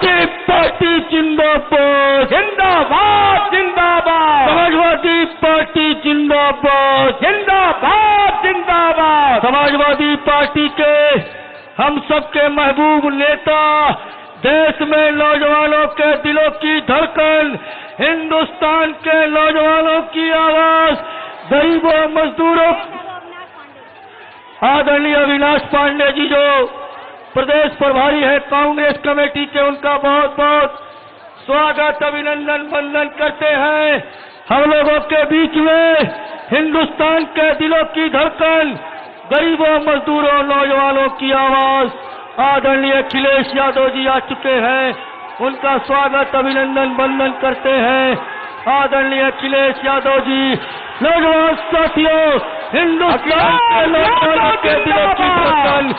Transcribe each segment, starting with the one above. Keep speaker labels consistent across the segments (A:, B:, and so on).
A: Samajwadi party जिंदाबाद
B: जिंदाबाद जिंदाबाद।
A: समाजवादी पार्टी जिंदाबाद
B: जिंदाबाद जिंदाबाद।
A: समाजवादी पार्टी के हम सबके महबूब नेता, देश में नौजवानों के दिलों की धड़कन, हिंदुस्तान के नौजवानों की आवाज, गरीबों मजदूरों, आदरणीय अविनाश पांडे जी जो प्रदेश प्रभारी है कांग्रेस कमेटी के, उनका बहुत बहुत स्वागत अभिनंदन वंदन करते हैं। हम लोगों के बीच में हिंदुस्तान के दिलों की धड़कन, गरीबों मजदूरों नौजवानों की आवाज आदरणीय अखिलेश यादव जी आ चुके हैं, उनका स्वागत अभिनंदन वंदन करते हैं। आदरणीय अखिलेश यादव जी, नौजवान साथियों, हिंदुस्तान के नौजवानों के दिलों की धड़कन,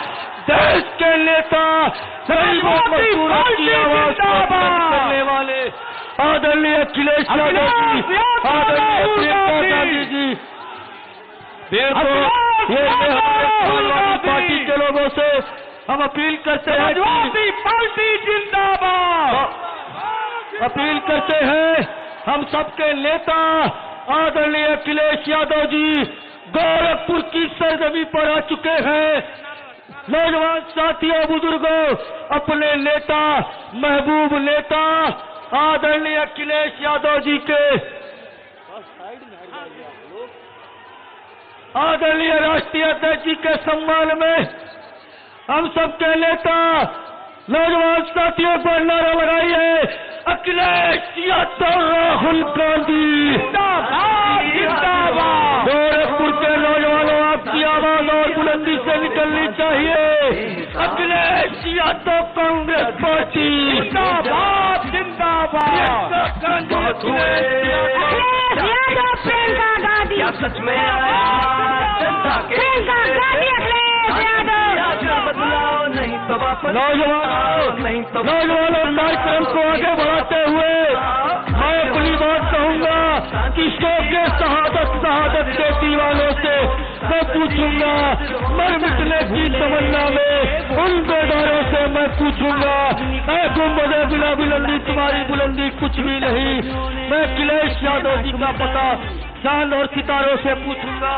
A: देश के नेता, गरीबों मजदूरों की आवाज करने वाले आदरणीय अखिलेश यादव जी, आदरणीय प्रियंका गांधी जी, ये पार्टी के लोगों से हम अपील करते हैं,
B: समाजवादी पार्टी जिंदाबाद।
A: अपील करते हैं हम सबके नेता आदरणीय अखिलेश यादव जी गोरखपुर की सरजमी पर आ चुके हैं। नौजवान साथियों, बुजुर्गों, अपने नेता, महबूब नेता आदरणीय अखिलेश यादव जी के आदरणीय राष्ट्रीय अध्यक्ष जी के सम्मान में हम सबके नेता, नौजवान साथियों पर नारा लगाइए, अखिलेश यादव राहुल गांधी
B: जिंदाबाद जिंदाबाद।
A: गोरखपुर के नौजवानों, आपकी आवाज और बुलंदी से निकलनी चाहिए। अखिलेश यादव कांग्रेस पार्टी
B: जिंदाबाद जिंदाबाद।
C: प्रियंका गांधी
B: सच में
C: प्रियंका गांधी अखिलेश यादव
B: बदलाव नहीं तो वापस
A: नौजवानों कार्यक्रम को आगे बढ़ाते हुए मैं अपनी बात कहूंगा कि शोक के शहादत के दीवानों से मैं पूछूंगा, मर मिटने की तमन्ना में उन बेदारों से मैं पूछूंगा, गुम्बदे बिना बुलंदी तुम्हारी बुलंदी कुछ भी नहीं। मैं अखिलेश यादव जी का पता चांद और सितारों से पूछूंगा।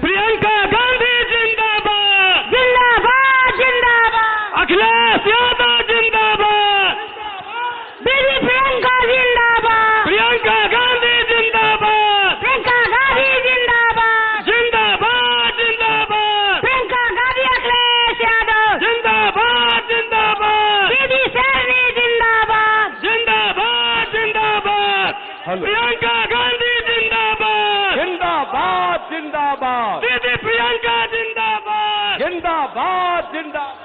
A: प्रियंका गांधी जिंदाबाद
C: जिंदाबाद जिंदाबाद।
A: अखिलेश यादव जिंदाबाद,
C: बीबी प्रियंका जिंदाबाद,
A: प्रियंका गांधी जिंदाबाद,
C: प्रियंका गांधी जिंदाबाद,
A: जिंदाबाद जिंदाबाद,
C: प्रियंका गांधी अखिलेश यादव
A: जिंदाबाद जिंदाबाद,
C: बीबी शेरनी जिंदाबाद,
A: जिंदाबाद जिंदाबाद, प्रियंका गांधी जिंदाबाद,
B: जिंदाबाद जिंदाबाद।
A: दीदी प्रियंका जिंदाबाद,
B: जिंदाबाद जिंदाबाद।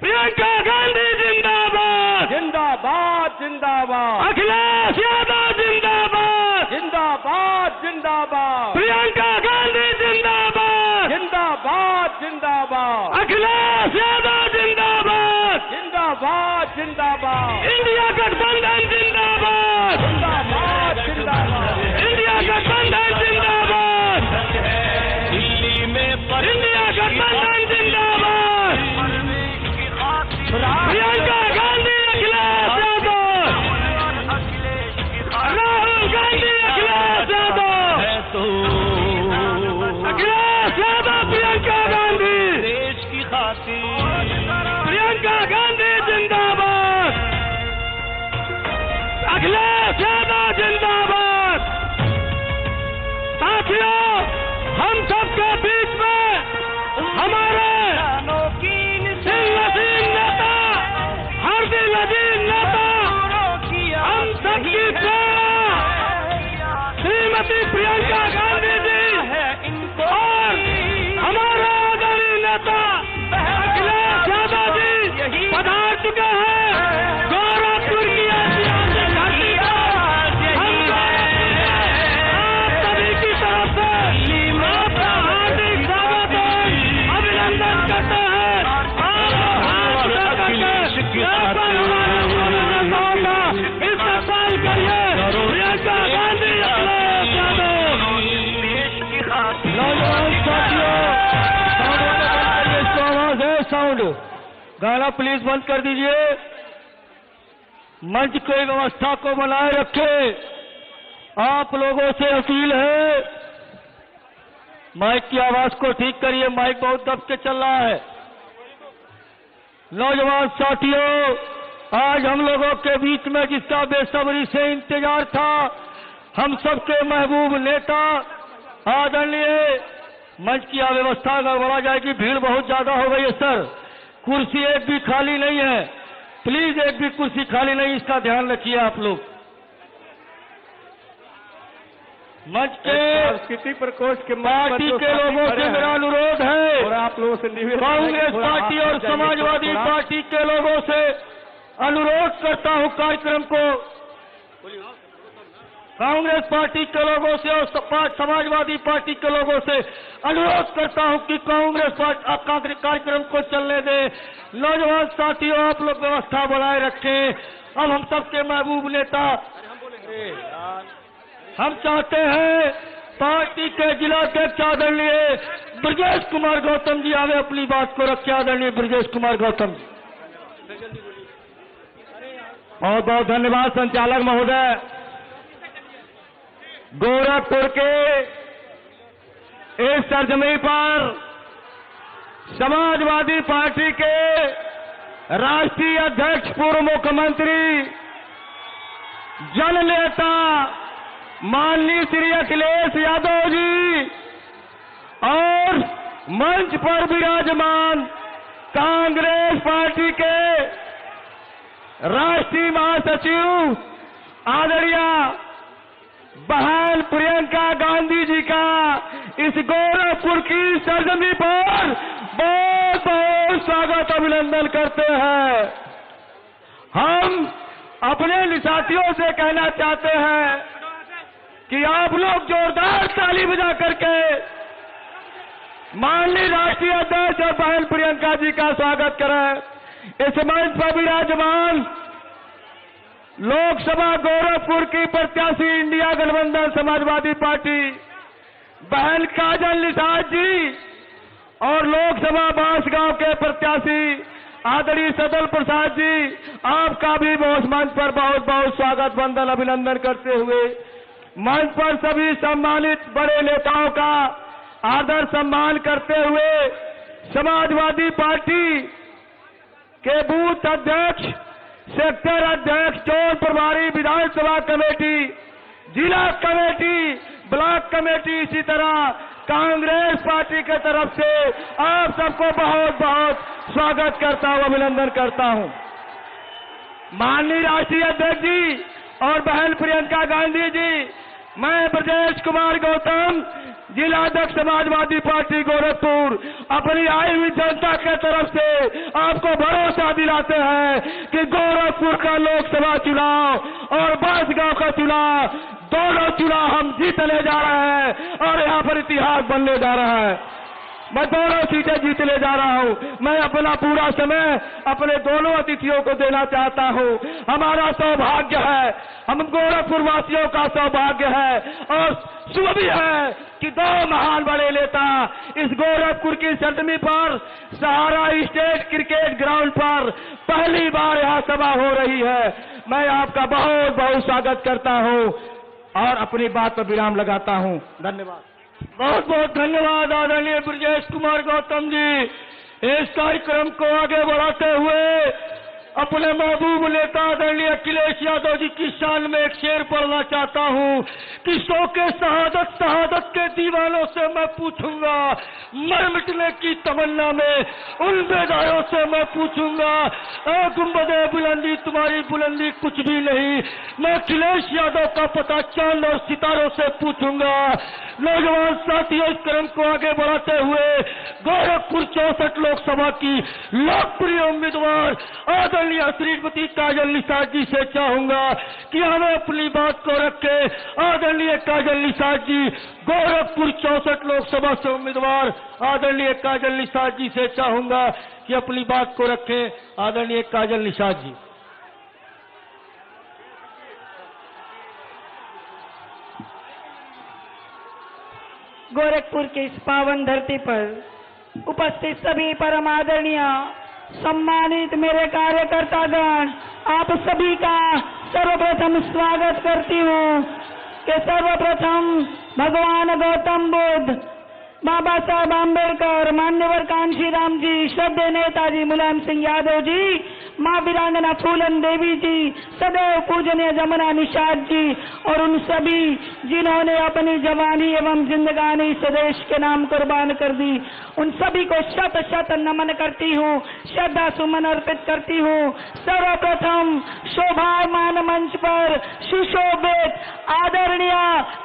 A: प्रियंका गांधी जिंदाबाद,
B: जिंदाबाद जिंदाबाद।
A: अखिलेश यादव जिंदाबाद,
B: जिंदाबाद जिंदाबाद।
A: प्रियंका गांधी जिंदाबाद,
B: जिंदाबाद जिंदाबाद।
A: अखिलेश यादव जिंदाबाद,
B: जिंदाबाद जिंदाबाद।
A: इंडिया गठबंधन जिंदाबाद,
B: जिंदाबाद जिंदाबाद।
A: इंडिया गठबंधन जिंदाबाद,
B: दिल्ली में
A: इंडिया गठबंधन जिंदाबाद, प्रियंका गांधी अखिलेश यादव, राहुल गांधी अखिलेश यादव, अखिलेश यादव प्रियंका गांधी,
B: देश की खातिर
A: प्रियंका गांधी जिंदाबाद, अखिलेश यादव जिंदाबाद। साथियों, हम सबके बीच में हमारे दिल नेता, हर दिल नेता, हम सबकी प्रेरणा श्रीमती प्रियंका गांधी जी और हमारे आदरणीय नेता अखिलेश यादव जी पधार चुके हैं गोरखपुर की ऐतिहासिक धरती पर। हम आप सभी की तरफ से आपका हार्दिक स्वागत और अभिनंदन करते हैं। इस्तेमाल करिए प्रियंका गांधी अखिलेश यादव। गाना प्लीज बंद कर दीजिए। मंच की व्यवस्था को बनाए रखे। आप लोगों से अपील है, माइक की आवाज को ठीक करिए, माइक बहुत दब के चल रहा है। नौजवान साथियों, आज हम लोगों के बीच में जिसका बेसब्री से इंतजार था, हम सबके महबूब नेता आदरणीय, मंच की व्यवस्था गड़बड़ा जाएगी, भीड़ बहुत ज्यादा हो गई है सर, कुर्सी एक भी खाली नहीं है, प्लीज एक भी कुर्सी खाली नहीं, इसका ध्यान रखिए आप लोग। मंच के
B: संस्कृति प्रकोष्ठ के
A: पार्टी के लोगों से मेरा अनुरोध है,
B: और आप लोगों से निवेदन है कि
A: कांग्रेस
B: थोड़ा
A: पार्टी
B: आगे
A: और
B: जाइए,
A: समाजवादी
B: थोड़ा।
A: पार्टी के लोगों से अनुरोध करता हूं, कार्यक्रम को कांग्रेस पार्टी के लोगों से और समाजवादी पार्टी के लोगों से अनुरोध करता हूं कि कांग्रेस पार्टी कार्यक्रम को चलने दें। नौजवान साथियों, आप लोग व्यवस्था बनाए रखें। अब हम सबके महबूब नेता, हम चाहते हैं पार्टी के जिलाध्यक्ष आदरणीय ब्रजेश कुमार गौतम जी आवे, अपनी बात को रखे। आदरणीय ब्रजेश कुमार गौतम जी। बहुत बहुत धन्यवाद संचालक महोदय। गोरखपुर के इस सरजमी पर समाजवादी पार्टी के राष्ट्रीय अध्यक्ष, पूर्व मुख्यमंत्री, जननेता माननीय श्री अखिलेश यादव जी और मंच पर विराजमान कांग्रेस पार्टी के राष्ट्रीय महासचिव आदरणीय बहन प्रियंका गांधी जी का इस गोरखपुर की सरजमी पर बहुत बहुत स्वागत अभिनंदन करते हैं। हम अपने साथियों से कहना चाहते हैं कि आप लोग जोरदार ताली बजा करके माननीय राष्ट्रीय अध्यक्ष और बहन प्रियंका जी का स्वागत करें। इस मंच पर विराजमान लोकसभा गोरखपुर की प्रत्याशी इंडिया गठबंधन समाजवादी पार्टी बहन काजल निषाद जी और लोकसभा बांसगांव के प्रत्याशी आदरणीय सदल प्रसाद जी, आपका भी मंच पर बहुत बहुत स्वागत वंदन अभिनंदन करते हुए मंच पर सभी सम्मानित बड़े नेताओं का आदर सम्मान करते हुए समाजवादी पार्टी के बूथ अध्यक्ष, सेक्टर अध्यक्ष, चोर प्रभारी, विधानसभा कमेटी, जिला कमेटी, ब्लॉक कमेटी, इसी तरह कांग्रेस पार्टी की तरफ से आप सबको बहुत बहुत स्वागत करता हूं, अभिनंदन करता हूं। माननीय राष्ट्रीय अध्यक्ष जी और बहन प्रियंका गांधी जी, मैं ब्रजेश कुमार गौतम, जिलाध्यक्ष समाजवादी पार्टी गोरखपुर, अपनी आई हुई जनता के तरफ से आपको भरोसा दिलाते हैं कि गोरखपुर का लोकसभा चुनाव और बांसगांव का चुनाव, दोनों चुनाव हम जीतने जा रहे हैं और यहाँ पर इतिहास बनने जा रहा है। मैं दोनों सीटें जीतने जा रहा हूं। मैं अपना पूरा समय अपने दोनों अतिथियों को देना चाहता हूं। हमारा सौभाग्य है, हम गोरखपुर वासियों का सौभाग्य है और शुभ भी है कि दो महान बड़े नेता इस गोरखपुर की सरजमी पर सहारा स्टेट क्रिकेट ग्राउंड पर पहली बार यहां सभा हो रही है। मैं आपका बहुत बहुत स्वागत करता हूं और अपनी बात पर विराम लगाता हूं। धन्यवाद। बहुत बहुत धन्यवाद आदरणीय ब्रजेश कुमार गौतम जी। इस कार्यक्रम को आगे बढ़ाते हुए अपने महबूब नेता आदरणीय अखिलेश यादव जी की शान में एक शेर पढ़ना चाहता हूं कि सौ के शहादत के दीवानों से मैं पूछूंगा, मर मिटने की तमन्ना में उन बेदारों से मैं पूछूंगा, गुंबदे बुलंदी तुम्हारी बुलंदी कुछ भी नहीं, मैं अखिलेश यादव का पता चांद और सितारों से पूछूंगा। नौजवान साथियों, इस क्रम को आगे बढ़ाते हुए गोरखपुर 64 लोकसभा की लोकप्रिय उम्मीदवार आदरणीय श्रीमती काजल निषाद जी से चाहूंगा कि हमें अपनी बात को रखे। आदरणीय काजल निषाद जी, गोरखपुर 64 लोकसभा से उम्मीदवार आदरणीय काजल निषाद जी से चाहूंगा कि अपनी बात को रखें। आदरणीय काजल निषाद जी।
C: गोरखपुर की इस पावन धरती पर उपस्थित सभी परम आदरणीय सम्मानित मेरे कार्यकर्तागण, आप सभी का सर्वप्रथम स्वागत करती हूँ कि सर्वप्रथम भगवान गौतम बुद्ध, बाबा साहब आम्बेडकर, मान्यवर कांशी राम जी, श्रद्धेय नेताजी मुलायम सिंह यादव जी, माँ वीरांगना फूलन देवी जी, सदैव पूजनीय जमुना निषाद जी और उन सभी जिन्होंने अपनी जवानी एवं जिंदगानी स्वदेश के नाम कुर्बान कर दी, उन सभी को शत शत नमन करती हूँ, श्रद्धा सुमन अर्पित करती हूँ। सर्वप्रथम शोभायमान मंच पर सुशोभित आदरणीय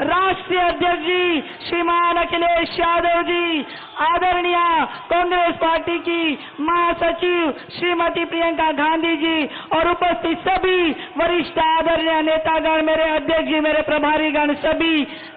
C: राष्ट्रीय अध्यक्ष जी श्रीमान अखिलेश यादव जी, आदरणीय कांग्रेस पार्टी की महासचिव श्रीमती प्रियंका गांधी जी और उपस्थित सभी वरिष्ठ आदरणीय नेतागण, मेरे अध्यक्ष जी, मेरे प्रभारीगण,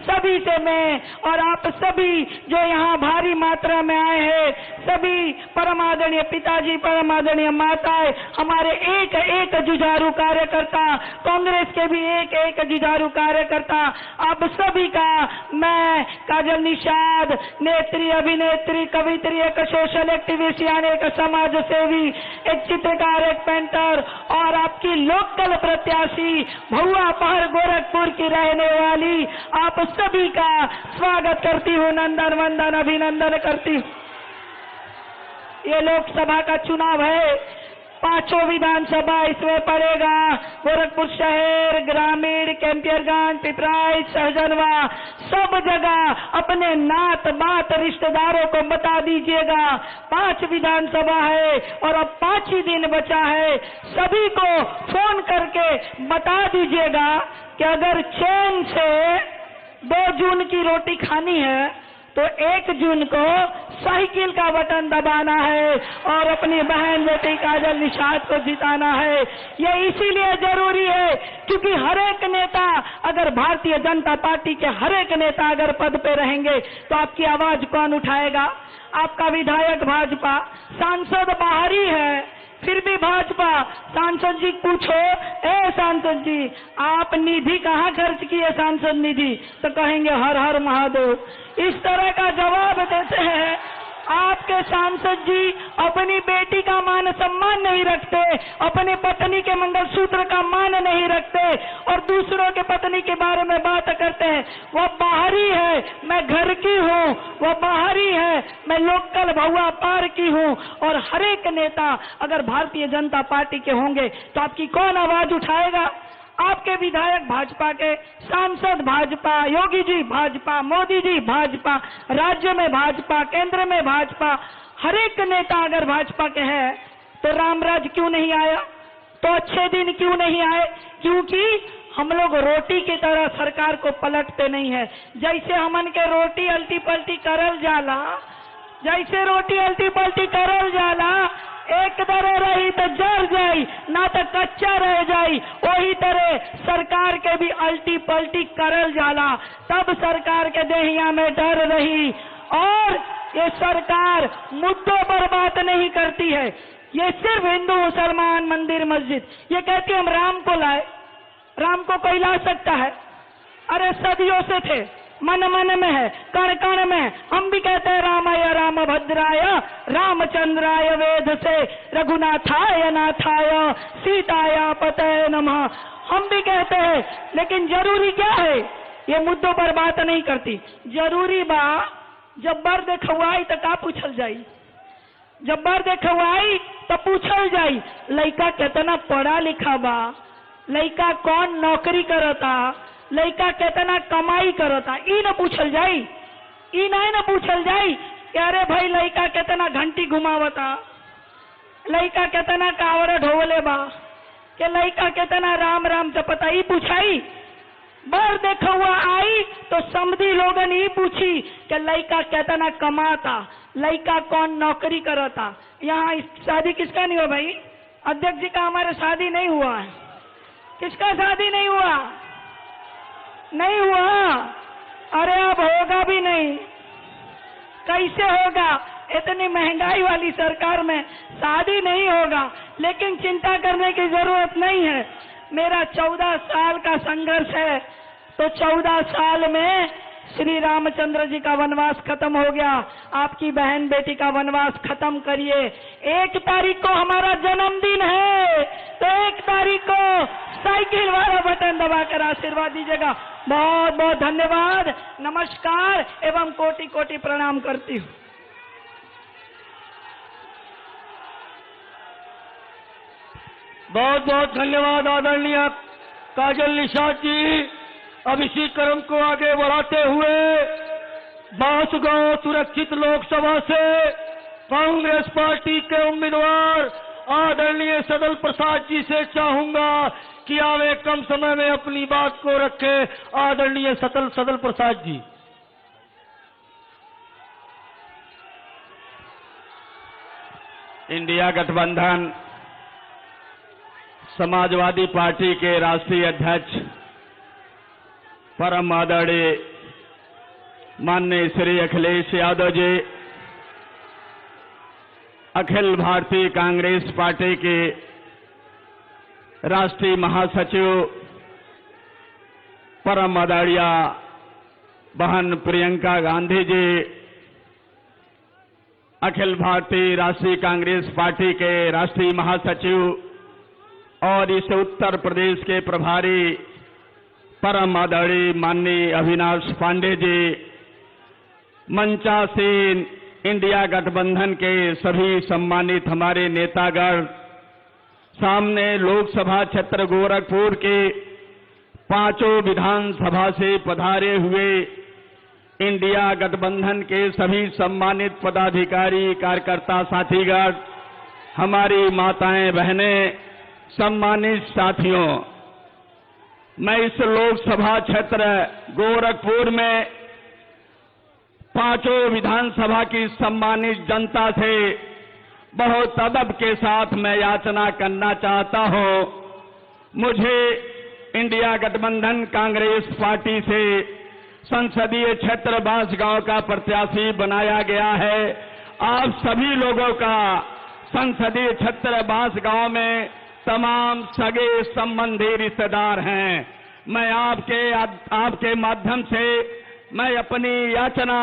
C: सभी से मैं और आप सभी जो यहाँ भारी मात्रा में आए हैं, सभी परम आदरणीय पिताजी, परम आदरणीय माताएं, हमारे एक एक जुझारू कार्यकर्ता, कांग्रेस के भी एक एक जुझारू कार्यकर्ता, आप सभी का मैं काजल निषाद, नेत्री, अभिनेत्री, कवित्री, एक सोशल एक्टिविस्ट यानी एक समाज सेवी, एक चित्रकार, एक पेंटर और आपकी लोकल प्रत्याशी भुआ पहर गोरखपुर की रहने वाली आप सभी का स्वागत करती हूँ, नंदन वंदन अभिनंदन करती हूँ। ये लोकसभा का चुनाव है, 5 विधानसभा इसमें पड़ेगा, गोरखपुर शहर, ग्रामीण, कैंपियरगंज, पिपराइच, सहजनवा, सब जगह अपने नात बात रिश्तेदारों को बता दीजिएगा 5 विधानसभा है और अब 5 ही दिन बचा है। सभी को फोन करके बता दीजिएगा कि अगर चैन से 2 जून की रोटी खानी है तो 1 जून को साइकिल का बटन दबाना है और अपनी बहन बेटी काजल निषाद को जिताना है। ये इसीलिए जरूरी है क्योंकि हर एक नेता, अगर भारतीय जनता पार्टी के हर एक नेता अगर पद पे रहेंगे तो आपकी आवाज कौन उठाएगा? आपका विधायक भाजपा, सांसद बाहरी है फिर भी भाजपा। सांसद जी पूछो, ए सांसद जी आप निधि कहाँ खर्च किए सांसद निधि, तो कहेंगे हर हर महादेव। इस तरह का जवाब देते हैं। आपके सांसद जी अपनी बेटी का मान सम्मान नहीं रखते, अपनी पत्नी के मंगलसूत्र का मान नहीं रखते और दूसरों के पत्नी के बारे में बात करते हैं। वह बाहरी है, मैं घर की हूँ, वह बाहरी है, मैं लोकल भुआ पार की हूँ। और हर एक नेता अगर भारतीय जनता पार्टी के होंगे तो आपकी कौन आवाज उठाएगा? आपके विधायक भाजपा के, सांसद भाजपा, योगी जी भाजपा, मोदी जी भाजपा, राज्य में भाजपा, केंद्र में भाजपा, हर एक नेता अगर भाजपा के हैं तो रामराज क्यों नहीं आया? तो अच्छे दिन क्यों नहीं आए? क्योंकि हम लोग रोटी की तरह सरकार को पलटते नहीं है। जैसे हमन के रोटी अल्टी पल्टी करल जाला, जैसे रोटी अल्टी पल्टी करल जाला, एक तरह रही तो जर जाई, ना तो कच्चा रह जाई, वही तरह सरकार के भी अल्टी पल्टी करल जाला, तब सरकार के देहिया में डर रही। और ये सरकार मुद्दों पर बात नहीं करती है, ये सिर्फ हिंदू मुसलमान मंदिर मस्जिद, ये कहती हम राम को लाए। राम को कोई ला सकता है? अरे सदियों से थे, मन मन में है, कण कण में। हम भी कहते हैं रामाय रामभद्राय रामचंद्राय वेद से रघुनाथाय नाथाय सीताया पतये नमः, हम भी कहते हैं। लेकिन जरूरी क्या है? ये मुद्दों पर बात नहीं करती। जरूरी बा जब बर देखवाई तो का पूछल जाई, जब बर देखवाई तो पूछल जाई लइका कितना पढ़ा लिखा बा, लइका कौन नौकरी करता, लइका कितना कमाई करता, ई न पूछल जाई, ई नहीं न पूछल जाई कि अरे भाई लइका कितना घंटी घुमावता, लइका कितना कावड़ ढोले बा, कि लइका कितना राम राम जपता, ई पूछाई। बर देखा हुआ आई तो समझी लोगन ही पूछी कि लइका कितना कमाता, लइका कौन नौकरी करता। यहाँ शादी किसका नहीं हुआ भाई? अध्यक्ष जी का हमारे शादी नहीं हुआ है। किसका शादी नहीं हुआ? नहीं हुआ। अरे अब होगा भी नहीं। कैसे होगा? इतनी महंगाई वाली सरकार में शादी नहीं होगा। लेकिन चिंता करने की जरूरत नहीं है। मेरा 14 साल का संघर्ष है, तो 14 साल में श्री रामचंद्र जी का वनवास खत्म हो गया, आपकी बहन बेटी का वनवास खत्म करिए। 1 तारीख को हमारा जन्मदिन है, तो 1 तारीख को साइकिल वाला बटन दबाकर आशीर्वाद दीजिएगा। बहुत बहुत धन्यवाद, नमस्कार एवं कोटि कोटि प्रणाम करती हूँ।
A: बहुत बहुत धन्यवाद आदरणीय काजल निषाद जी। अब इसी क्रम को आगे बढ़ाते हुए बांसगांव सुरक्षित लोकसभा से कांग्रेस पार्टी के उम्मीदवार आदरणीय सदल प्रसाद जी से चाहूंगा कि आवे कम समय में अपनी बात को रखे। आदरणीय सदल प्रसाद जी।
B: इंडिया गठबंधन समाजवादी पार्टी के राष्ट्रीय अध्यक्ष परम आदरणीय माननीय श्री अखिलेश यादव जी, अखिल भारतीय कांग्रेस पार्टी के राष्ट्रीय महासचिव परम आदरणीय बहन प्रियंका गांधी जी, अखिल भारतीय राष्ट्रीय कांग्रेस पार्टी के राष्ट्रीय महासचिव और इस उत्तर प्रदेश के प्रभारी परम आदरणीय माननीय अविनाश पांडे जी, मंचासीन इंडिया गठबंधन के सभी सम्मानित हमारे नेतागण, सामने लोकसभा क्षेत्र गोरखपुर के 5 विधानसभा से पधारे हुए इंडिया गठबंधन के सभी सम्मानित पदाधिकारी, कार्यकर्ता साथीगण, हमारी माताएं बहनें, सम्मानित साथियों, मैं इस लोकसभा क्षेत्र गोरखपुर में 5 विधानसभा की सम्मानित जनता से बहुत अदब के साथ मैं याचना करना चाहता हूं। मुझे इंडिया गठबंधन कांग्रेस पार्टी से संसदीय क्षेत्र बांसगांव का प्रत्याशी बनाया गया है। आप सभी लोगों का संसदीय क्षेत्र बांसगांव में तमाम सगे संबंधी रिश्तेदार हैं। मैं आपके माध्यम से मैं अपनी याचना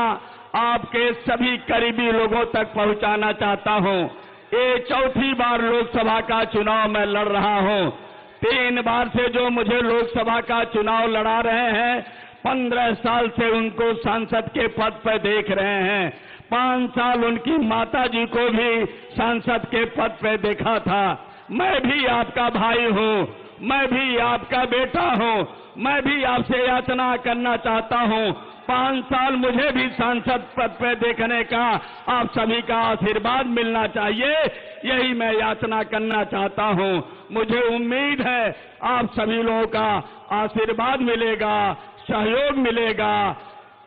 B: आपके सभी करीबी लोगों तक पहुंचाना चाहता हूं। ये 4थी बार लोकसभा का चुनाव मैं लड़ रहा हूं। 3 बार से जो मुझे लोकसभा का चुनाव लड़ा रहे हैं, 15 साल से उनको सांसद के पद पर देख रहे हैं। 5 साल उनकी माता जी को भी सांसद के पद पर देखा था। मैं भी आपका भाई हूं, मैं भी आपका बेटा हूं, मैं भी आपसे याचना करना चाहता हूं। 5 साल मुझे भी सांसद पद पर देखने का आप सभी का आशीर्वाद मिलना चाहिए, यही मैं याचना करना चाहता हूं। मुझे उम्मीद है आप सभी लोगों का आशीर्वाद मिलेगा, सहयोग मिलेगा।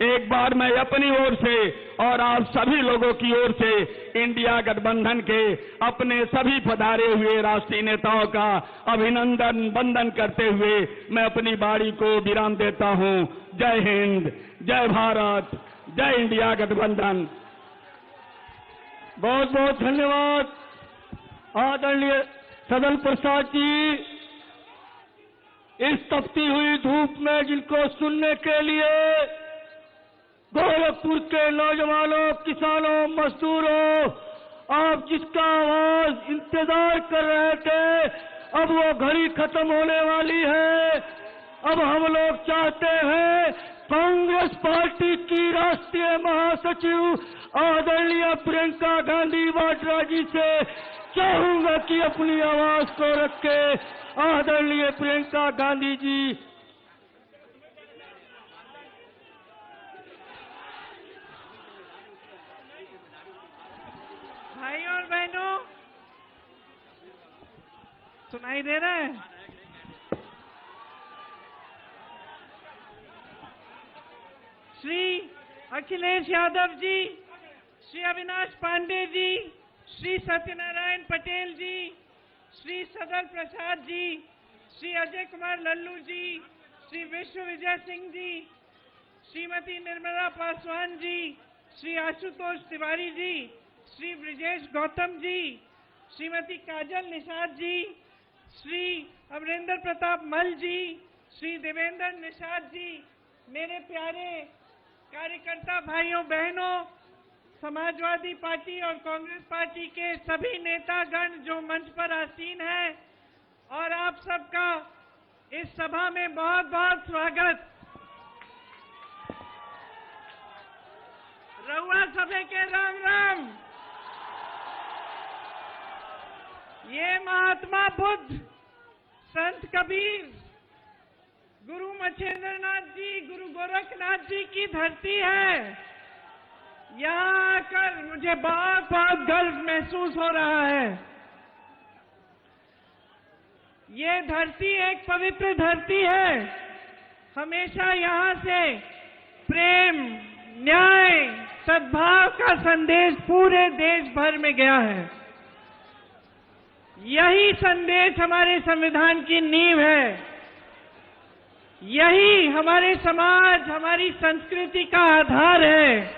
B: एक बार मैं अपनी ओर से और आप सभी लोगों की ओर से इंडिया गठबंधन के अपने सभी पधारे हुए राष्ट्रीय नेताओं का अभिनंदन वंदन करते हुए मैं अपनी बारी को विराम देता हूं। जय हिंद, जय भारत, जय इंडिया गठबंधन।
A: बहुत बहुत धन्यवाद आदरणीय सदल प्रसाद जी। इस तपती हुई धूप में जिनको सुनने के लिए गोरखपुर के नौजवानों, किसानों, मजदूरों, आप जिसका आवाज इंतजार कर रहे थे, अब वो घड़ी खत्म होने वाली है। अब हम लोग चाहते हैं कांग्रेस पार्टी की राष्ट्रीय महासचिव आदरणीय प्रियंका गांधी वाड्रा जी से चाहूंगा कि अपनी आवाज को रखे। आदरणीय प्रियंका गांधी जी।
D: भाई और बहनों, सुनाई दे रहा है? श्री अखिलेश यादव जी, श्री अविनाश पांडे जी, श्री सत्यनारायण पटेल जी, श्री सदल प्रसाद जी, श्री अजय कुमार लल्लू जी, श्री विश्व विजय सिंह जी, श्रीमती निर्मला पासवान जी, श्री आशुतोष तिवारी जी, श्री ब्रिजेश गौतम जी, श्रीमती काजल निषाद जी, श्री अमरेंद्र प्रताप मल जी, श्री देवेंद्र निषाद जी, मेरे प्यारे कार्यकर्ता भाइयों बहनों, समाजवादी पार्टी और कांग्रेस पार्टी के सभी नेतागण जो मंच पर आसीन हैं, और आप सबका इस सभा में बहुत बहुत स्वागत। रउआ सभे के राम राम। ये महात्मा बुद्ध, संत कबीर, गुरु मच्छेंद्रनाथ जी, गुरु गोरखनाथ जी की धरती है। यहाँ आकर मुझे बहुत बहुत गर्व महसूस हो रहा है। ये धरती एक पवित्र धरती है। हमेशा यहाँ से प्रेम, न्याय, सद्भाव का संदेश पूरे देश भर में गया है। यही संदेश हमारे संविधान की नींव है। यही हमारे समाज, हमारी संस्कृति का आधार है,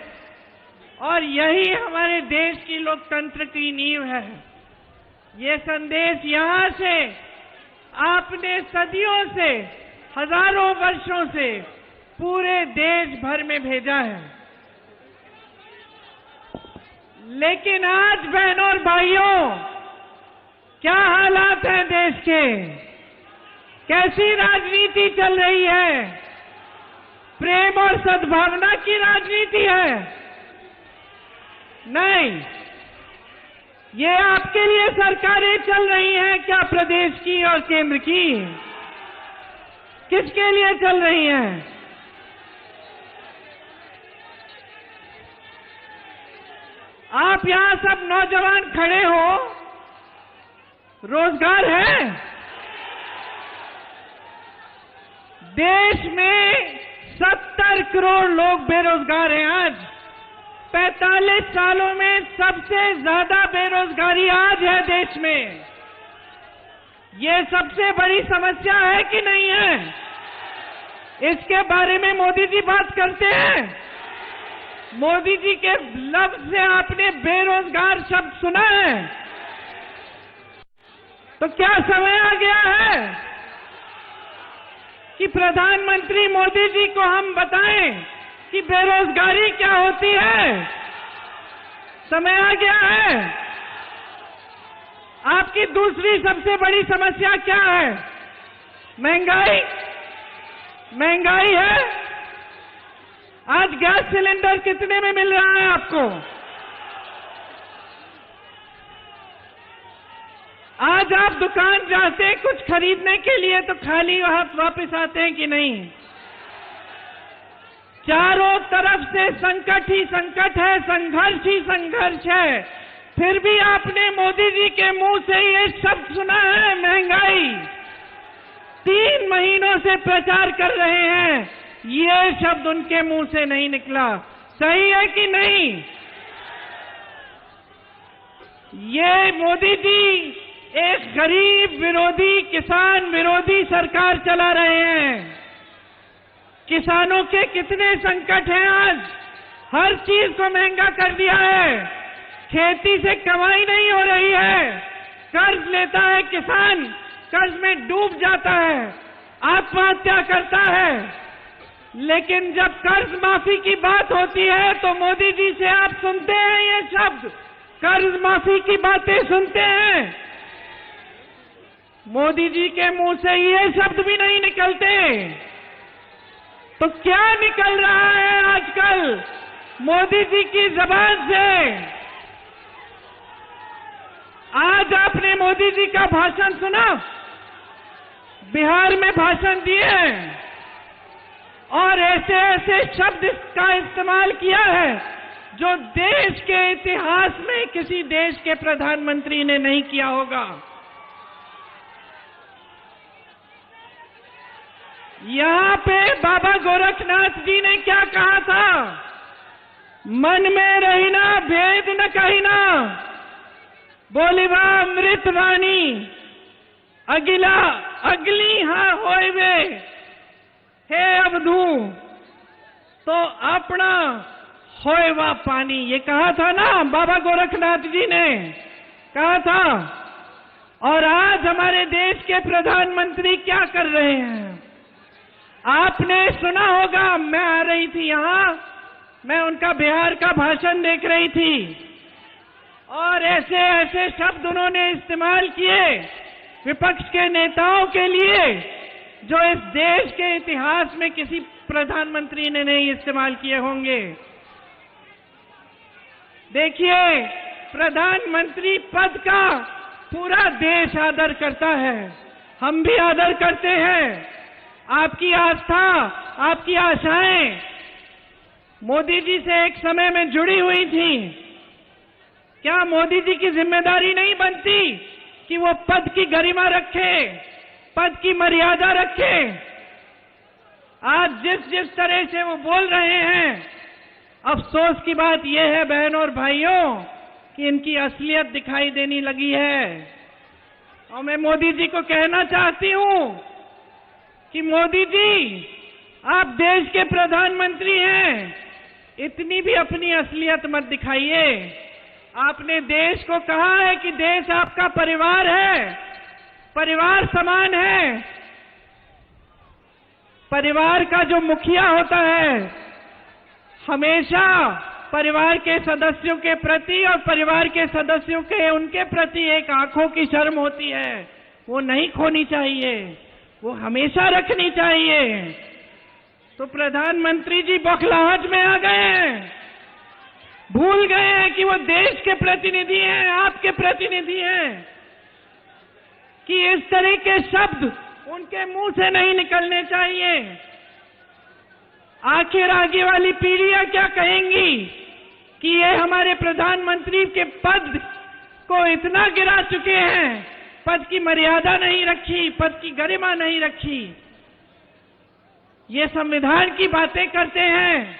D: और यही हमारे देश की लोकतंत्र की नींव है। ये संदेश यहाँ से आपने सदियों से, हजारों वर्षों से पूरे देश भर में भेजा है। लेकिन आज बहनों और भाइयों, क्या हालात हैं देश के? कैसी राजनीति चल रही है? प्रेम और सद्भावना की राजनीति है? नहीं, ये आपके लिए सरकारें चल रही हैं क्या, प्रदेश की और केंद्र की? किसके लिए चल रही हैं? आप यहां सब नौजवान खड़े हो, रोजगार है? देश में 70 करोड़ लोग बेरोजगार हैं आज। 45 सालों में सबसे ज्यादा बेरोजगारी आज है देश में। ये सबसे बड़ी समस्या है कि नहीं है? इसके बारे में मोदी जी बात करते हैं। मोदी जी के लफ्ज से आपने बेरोजगार शब्द सुना है? तो क्या समय आ गया है कि प्रधानमंत्री मोदी जी को हम बताएं कि बेरोजगारी क्या होती है? समय आ गया है। आपकी दूसरी सबसे बड़ी समस्या क्या है? महंगाई। महंगाई है। आज गैस सिलेंडर कितने में मिल रहा है आपको? आज आप दुकान जाते हैं कुछ खरीदने के लिए तो खाली हाथ वापस आते हैं कि नहीं? चारों तरफ से संकट ही संकट है, संघर्ष ही संघर्ष है। फिर भी आपने मोदी जी के मुंह से ये शब्द सुना है, महंगाई। 3 महीनों से प्रचार कर रहे हैं, ये शब्द उनके मुंह से नहीं निकला। सही है कि नहीं? ये मोदी जी एक गरीब विरोधी, किसान विरोधी सरकार चला रहे हैं। किसानों के कितने संकट हैं आज। हर चीज को महंगा कर दिया है। खेती से कमाई नहीं हो रही है। कर्ज लेता है किसान, कर्ज में डूब जाता है, आत्महत्या करता है। लेकिन जब कर्ज माफी की बात होती है तो मोदी जी से आप सुनते हैं ये शब्द, कर्ज माफी की बातें सुनते हैं। मोदी जी के मुंह से ये शब्द भी नहीं निकलते। तो क्या निकल रहा है आजकल मोदी जी की जबान से? आज आपने मोदी जी का भाषण सुना, बिहार में भाषण दिए और ऐसे ऐसे शब्द का इस्तेमाल किया है जो देश के इतिहास में किसी देश के प्रधानमंत्री ने नहीं किया होगा। यहाँ पे बाबा गोरखनाथ जी ने क्या कहा था? मन में रहिना भेद न कहिना, बोलिबा अमृत वाणी, अगिला अगली हाँ होइबे, हे अवधू तो अपना होएवा पानी। ये कहा था ना बाबा गोरखनाथ जी ने कहा था। और आज हमारे देश के प्रधानमंत्री क्या कर रहे हैं? आपने सुना होगा, मैं आ रही थी यहाँ मैं उनका बिहार का भाषण देख रही थी और ऐसे ऐसे शब्द उन्होंने इस्तेमाल किए विपक्ष के नेताओं के लिए जो इस देश के इतिहास में किसी प्रधानमंत्री ने नहीं इस्तेमाल किए होंगे। देखिए, प्रधानमंत्री पद का पूरा देश आदर करता है, हम भी आदर करते हैं। आपकी आस्था, आपकी आशाएं मोदी जी से एक समय में जुड़ी हुई थी। क्या मोदी जी की जिम्मेदारी नहीं बनती कि वो पद की गरिमा रखे, पद की मर्यादा रखे? आज जिस जिस तरह से वो बोल रहे हैं, अफसोस की बात यह है बहनों और भाइयों कि इनकी असलियत दिखाई देने लगी है। और मैं मोदी जी को कहना चाहती हूं कि मोदी जी, आप देश के प्रधानमंत्री हैं, इतनी भी अपनी असलियत मत दिखाइए। आपने देश को कहा है कि देश आपका परिवार है, परिवार समान है। परिवार का जो मुखिया होता है हमेशा परिवार के सदस्यों के प्रति और परिवार के सदस्यों के उनके प्रति एक आंखों की शर्म होती है, वो नहीं खोनी चाहिए, वो हमेशा रखनी चाहिए। तो प्रधानमंत्री जी बौखलाहट में आ गए हैं, भूल गए हैं कि वो देश के प्रतिनिधि हैं, आपके प्रतिनिधि हैं, कि इस तरह के शब्द उनके मुंह से नहीं निकलने चाहिए। आखिर आगे वाली पीढ़ियां क्या कहेंगी कि ये हमारे प्रधानमंत्री के पद को इतना गिरा चुके हैं, पद की मर्यादा नहीं रखी, पद की गरिमा नहीं रखी। ये संविधान की बातें करते हैं,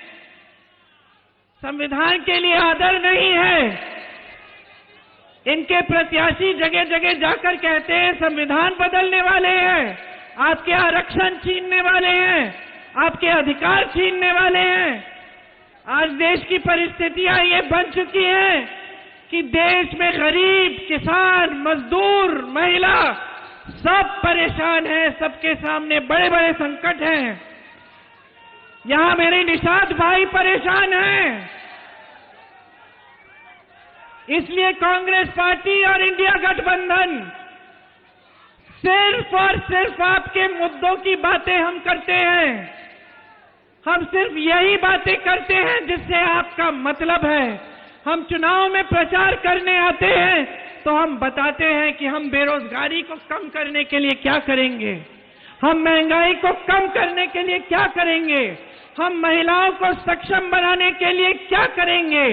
D: संविधान के लिए आदर नहीं है। इनके प्रत्याशी जगह जगह जाकर कहते हैं संविधान बदलने वाले हैं, आपके आरक्षण छीनने वाले हैं, आपके अधिकार छीनने वाले हैं। आज देश की परिस्थितियां ये बन चुकी हैं कि देश में गरीब, किसान, मजदूर, महिला सब परेशान हैं, सबके सामने बड़े बड़े संकट हैं। यहां मेरे निषाद भाई परेशान हैं। इसलिए कांग्रेस पार्टी और इंडिया गठबंधन सिर्फ और सिर्फ आपके मुद्दों की बातें हम करते हैं। हम सिर्फ यही बातें करते हैं जिससे आपका मतलब है। हम चुनाव में प्रचार करने आते हैं तो हम बताते हैं कि हम बेरोजगारी को कम करने के लिए क्या करेंगे, हम महंगाई को कम करने के लिए क्या करेंगे, हम महिलाओं को सक्षम बनाने के लिए क्या करेंगे।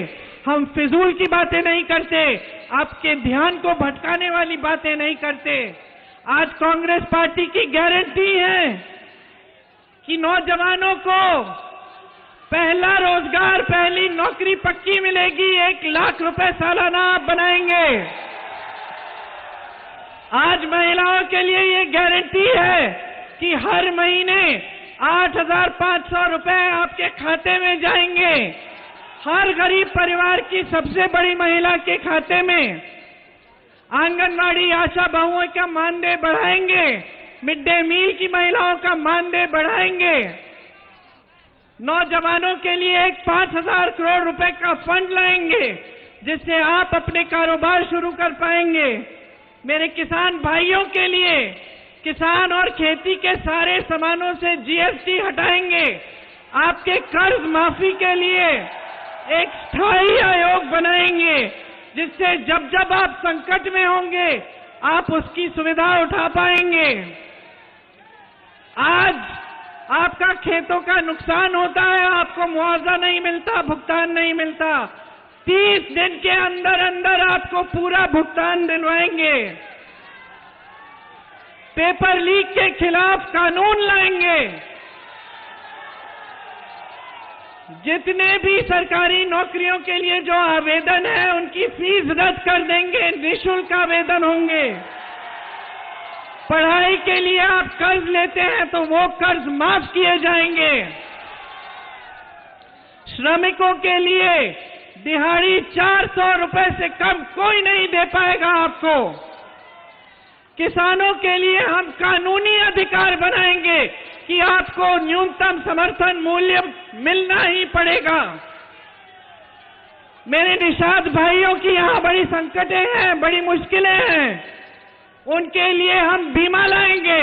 D: हम फिजूल की बातें नहीं करते, आपके ध्यान को भटकाने वाली बातें नहीं करते। आज कांग्रेस पार्टी की गारंटी है कि नौजवानों को पहला रोजगार, पहली नौकरी पक्की मिलेगी, 1 लाख रुपए सालाना आप बनाएंगे। आज महिलाओं के लिए ये गारंटी है कि हर महीने 8,500 रुपए आपके खाते में जाएंगे। हर गरीब परिवार की सबसे बड़ी महिला के खाते में आंगनवाड़ी आशा बहुओं का मानदेय बढ़ाएंगे, मिड डे मील की महिलाओं का मानदेय बढ़ाएंगे। नौजवानों के लिए एक 5,000 करोड़ रुपए का फंड लाएंगे जिससे आप अपने कारोबार शुरू कर पाएंगे। मेरे किसान भाइयों के लिए किसान और खेती के सारे सामानों से जीएसटी हटाएंगे। आपके कर्ज माफी के लिए एक स्थायी आयोग बनाएंगे जिससे जब जब आप संकट में होंगे आप उसकी सुविधा उठा पाएंगे। आज आपका खेतों का नुकसान होता है, आपको मुआवजा नहीं मिलता, भुगतान नहीं मिलता, 30 दिन के अंदर अंदर आपको पूरा भुगतान दिलवाएंगे। पेपर लीक के खिलाफ कानून लाएंगे। जितने भी सरकारी नौकरियों के लिए जो आवेदन है उनकी फीस रद्द कर देंगे, निःशुल्क आवेदन होंगे। पढ़ाई के लिए आप कर्ज लेते हैं तो वो कर्ज माफ किए जाएंगे। श्रमिकों के लिए दिहाड़ी 400 रुपए से कम कोई नहीं दे पाएगा आपको। किसानों के लिए हम कानूनी अधिकार बनाएंगे कि आपको न्यूनतम समर्थन मूल्य मिलना ही पड़ेगा। मेरे निषाद भाइयों की यहाँ बड़ी संकटें हैं, बड़ी मुश्किलें हैं, उनके लिए हम बीमा लाएंगे,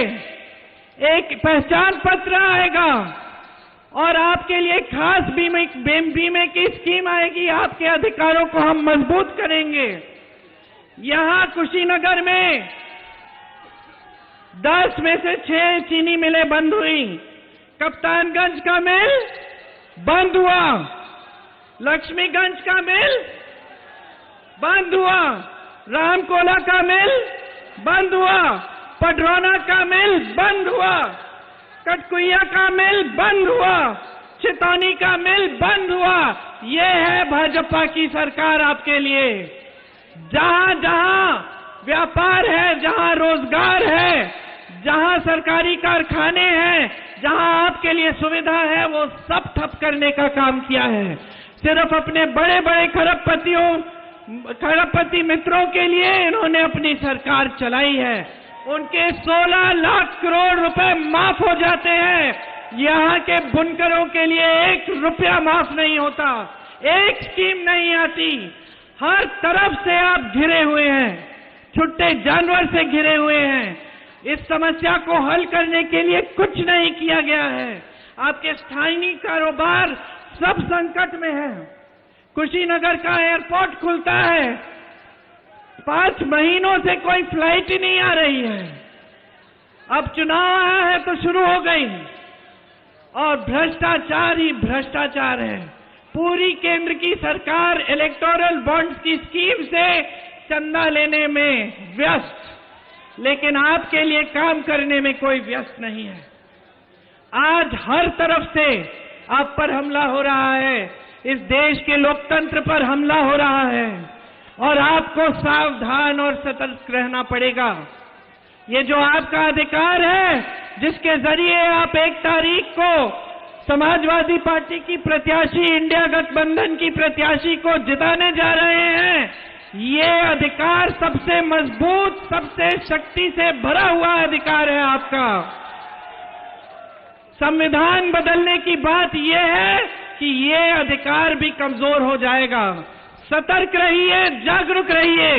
D: एक पहचान पत्र आएगा और आपके लिए खास बीमे की स्कीम आएगी। आपके अधिकारों को हम मजबूत करेंगे। यहाँ कुशीनगर में 10 में से 6 चीनी मिलें बंद हुई। कप्तानगंज का मिल बंद हुआ, लक्ष्मीगंज का मिल बंद हुआ, रामकोला का मिल बंद हुआ, पडरौना का मिल बंद हुआ, कटकुइया का मिल बंद हुआ, चितौनी का मिल बंद हुआ। ये है भाजपा की सरकार आपके लिए। जहां जहां व्यापार है, जहां रोजगार है, जहां सरकारी कारखाने हैं, जहां आपके लिए सुविधा है, वो सब ठप करने का काम किया है। सिर्फ अपने बड़े बड़े खरबपति मित्रों के लिए इन्होंने अपनी सरकार चलाई है। उनके 16 लाख करोड़ रुपए माफ हो जाते हैं। यहाँ के बुनकरों के लिए 1 रुपया माफ नहीं होता, एक स्कीम नहीं आती। हर तरफ से आप घिरे हुए हैं, छुट्टे जानवर से घिरे हुए हैं। इस समस्या को हल करने के लिए कुछ नहीं किया गया है। आपके स्थानीय कारोबार सब संकट में है। कुशीनगर का एयरपोर्ट खुलता है, 5 महीनों से कोई फ्लाइट ही नहीं आ रही है। अब चुनाव आया है तो शुरू हो गई, और भ्रष्टाचार ही भ्रष्टाचार है। पूरी केंद्र की सरकार इलेक्टोरल बॉन्ड्स की स्कीम से चंदा लेने में व्यस्त, लेकिन आपके लिए काम करने में कोई व्यस्त नहीं है। आज हर तरफ से आप पर हमला हो रहा है, इस देश के लोकतंत्र पर हमला हो रहा है, और आपको सावधान और सतर्क रहना पड़ेगा। ये जो आपका अधिकार है, जिसके जरिए आप 1 तारीख को समाजवादी पार्टी की प्रत्याशी, इंडिया गठबंधन की प्रत्याशी को जिताने जा रहे हैं, ये अधिकार सबसे मजबूत, सबसे शक्ति से भरा हुआ अधिकार है आपका। संविधान बदलने की बात यह है कि ये अधिकार भी कमजोर हो जाएगा। सतर्क रहिए, जागरूक रहिए,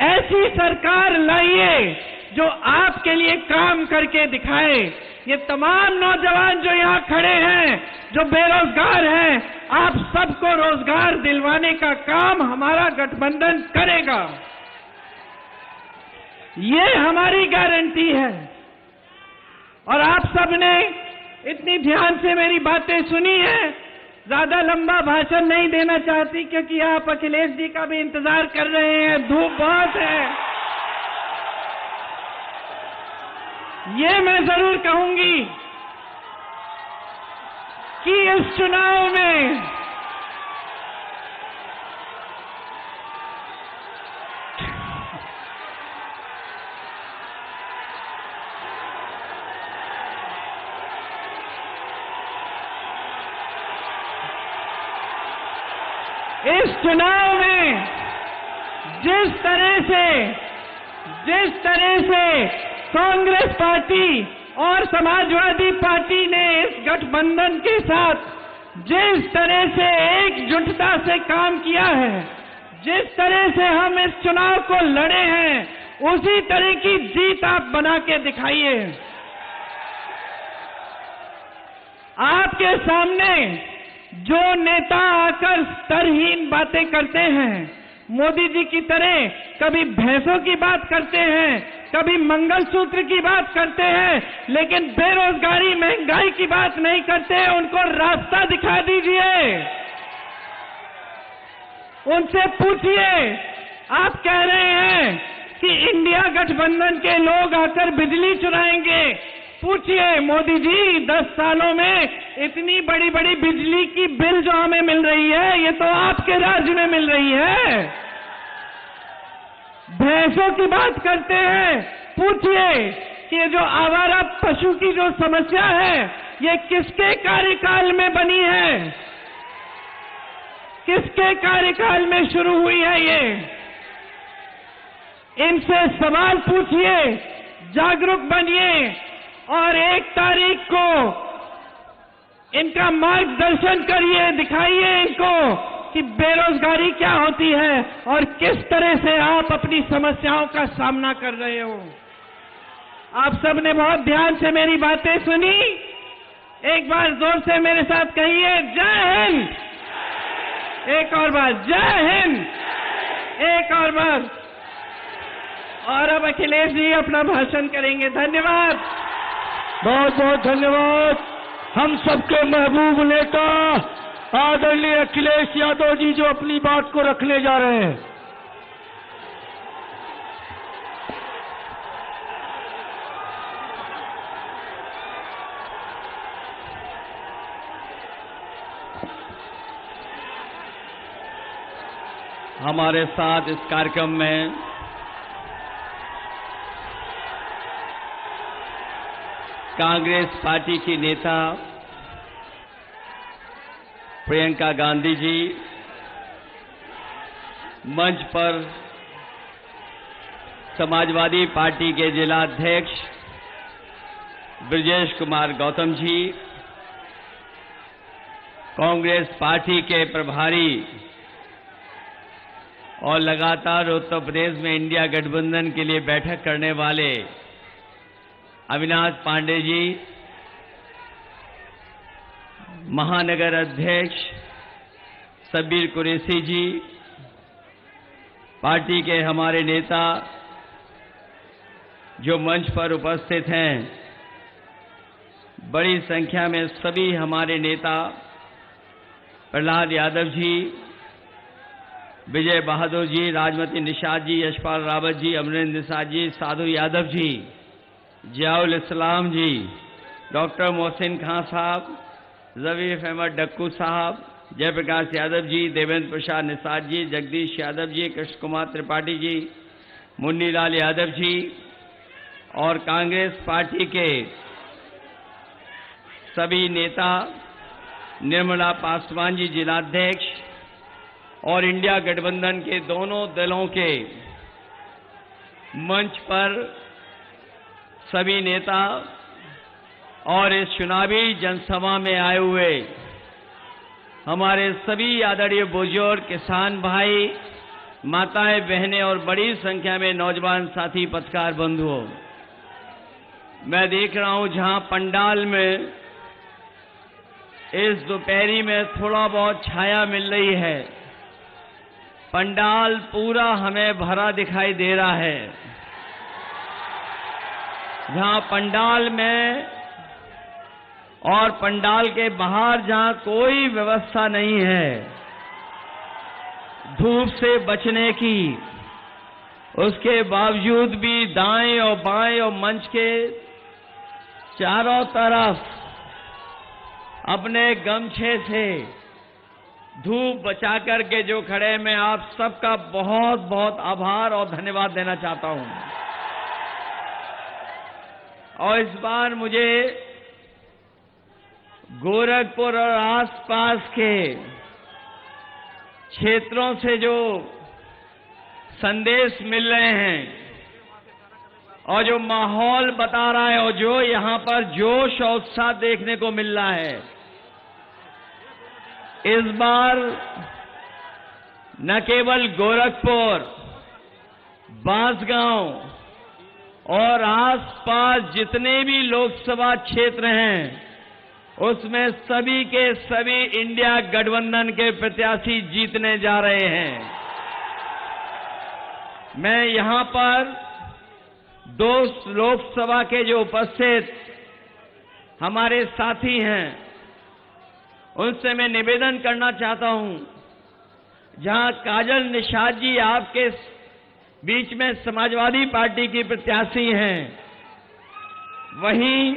D: ऐसी सरकार लाइए जो आपके लिए काम करके दिखाए। ये तमाम नौजवान जो यहाँ खड़े हैं, जो बेरोजगार हैं, आप सबको रोजगार दिलवाने का काम हमारा गठबंधन करेगा। ये हमारी गारंटी है। और आप सबने इतनी ध्यान से मेरी बातें सुनी है। ज्यादा लंबा भाषण नहीं देना चाहती, क्योंकि आप अखिलेश जी का भी इंतजार कर रहे हैं, धूप बहुत है। ये मैं जरूर कहूंगी कि इस चुनाव में जिस तरह से कांग्रेस पार्टी और समाजवादी पार्टी ने इस गठबंधन के साथ जिस तरह से एकजुटता से काम किया है, जिस तरह से हम इस चुनाव को लड़े हैं, उसी तरह की जीत आप बना के दिखाइए। आपके सामने जो नेता आकर स्तरहीन बातें करते हैं, मोदी जी की तरह कभी भैंसों की बात करते हैं, कभी मंगलसूत्र की बात करते हैं, लेकिन बेरोजगारी, महंगाई की बात नहीं करते, उनको रास्ता दिखा दीजिए। उनसे पूछिए। आप कह रहे हैं कि इंडिया गठबंधन के लोग आकर बिजली चुराएंगे। पूछिए मोदी जी, 10 सालों में इतनी बड़ी बड़ी बिजली की बिल जो हमें मिल रही है, ये तो आपके राज्य में मिल रही है। भैंसों की बात करते हैं। पूछिए कि ये जो आवारा पशु की जो समस्या है, ये किसके कार्यकाल में बनी है, किसके कार्यकाल में शुरू हुई है ये? इनसे सवाल पूछिए, जागरूक बनिए, और 1 तारीख को इनका मार्गदर्शन करिए, दिखाइए इनको कि बेरोजगारी क्या होती है और किस तरह से आप अपनी समस्याओं का सामना कर रहे हो। आप सबने बहुत ध्यान से मेरी बातें सुनी। एक बार जोर से मेरे साथ कहिए जय हिंद। एक और बार जय हिंद। एक और बार। और अब अखिलेश जी अपना भाषण करेंगे। धन्यवाद।
A: बहुत बहुत धन्यवाद। हम सबके महबूब नेता आदरणीय अखिलेश यादव जी जो अपनी बात को रखने जा रहे हैं।
B: हमारे साथ इस कार्यक्रम में कांग्रेस पार्टी की नेता प्रियंका गांधी जी, मंच पर समाजवादी पार्टी के जिला अध्यक्ष ब्रजेश कुमार गौतम जी, कांग्रेस पार्टी के प्रभारी और लगातार उत्तर प्रदेश में इंडिया गठबंधन के लिए बैठक करने वाले अविनाश पांडे जी, महानगर अध्यक्ष सबीर कुरैशी जी, पार्टी के हमारे नेता जो मंच पर उपस्थित हैं, बड़ी संख्या में सभी हमारे नेता प्रहलाद यादव जी, विजय बहादुर जी, राजमती निषाद जी, यशपाल रावत जी, अमरेंद्र निषाद जी, साधु यादव जी, जियाउल इस्लाम जी, डॉक्टर मोहसिन खान साहब, रवीफ अहमद डक्कू साहब, जयप्रकाश यादव जी, देवेंद्र प्रसाद निषाद जी, जगदीश यादव जी, कृष्ण कुमार त्रिपाठी जी, मुन्नीलाल यादव जी और कांग्रेस पार्टी के सभी नेता, निर्मला पासवान जी जिलाध्यक्ष और इंडिया गठबंधन के दोनों दलों के मंच पर सभी नेता और इस चुनावी जनसभा में आए हुए हमारे सभी आदरणीय बुजुर्ग, किसान भाई, माताएं, बहनें और बड़ी संख्या में नौजवान साथी पत्रकार बंधुओं, मैं देख रहा हूं जहां पंडाल में इस दोपहरी में थोड़ा बहुत छाया मिल रही है, पंडाल पूरा हमें भरा दिखाई दे रहा है। जहां पंडाल में और पंडाल के बाहर जहां कोई व्यवस्था नहीं है धूप से बचने की, उसके बावजूद भी दाएं और बाएं और मंच के चारों तरफ अपने गमछे से धूप बचा करके जो खड़े हैं, मैं आप सबका बहुत बहुत आभार और धन्यवाद देना चाहता हूं। और इस बार मुझे गोरखपुर और आसपास के क्षेत्रों से जो संदेश मिल रहे हैं और जो माहौल बता रहा है और जो यहां पर जोश और उत्साह देखने को मिल रहा है, इस बार न केवल गोरखपुर, बांसगांव और आसपास जितने भी लोकसभा क्षेत्र हैं, उसमें सभी के सभी इंडिया गठबंधन के प्रत्याशी जीतने जा रहे हैं। मैं यहां पर दो लोकसभा के जो उपस्थित हमारे साथी हैं, उनसे मैं निवेदन करना चाहता हूं, जहां काजल निषाद जी आपके बीच में समाजवादी पार्टी की प्रत्याशी हैं, वहीं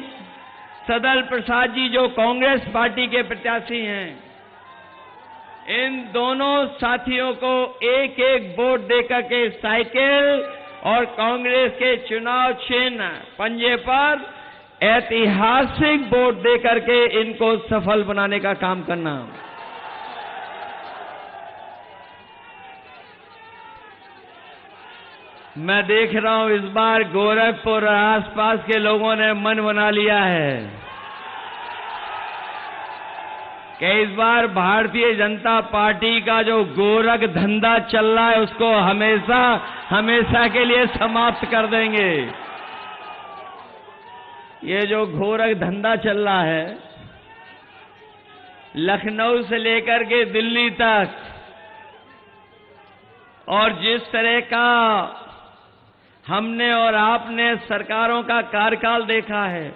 B: सदल प्रसाद जी जो कांग्रेस पार्टी के प्रत्याशी हैं, इन दोनों साथियों को एक एक वोट देकर के साइकिल और कांग्रेस के चुनाव चिन्ह पंजे पर ऐतिहासिक वोट देकर के इनको सफल बनाने का काम करना। मैं देख रहा हूं इस बार गोरखपुर और आसपास के लोगों ने मन बना लिया है। कि इस बार भारतीय जनता पार्टी का जो गोरख धंधा चल रहा है उसको हमेशा हमेशा के लिए समाप्त कर देंगे। ये जो गोरख धंधा चल रहा है, लखनऊ से लेकर के दिल्ली तक, और जिस तरह का हमने और आपने सरकारों का कार्यकाल देखा है,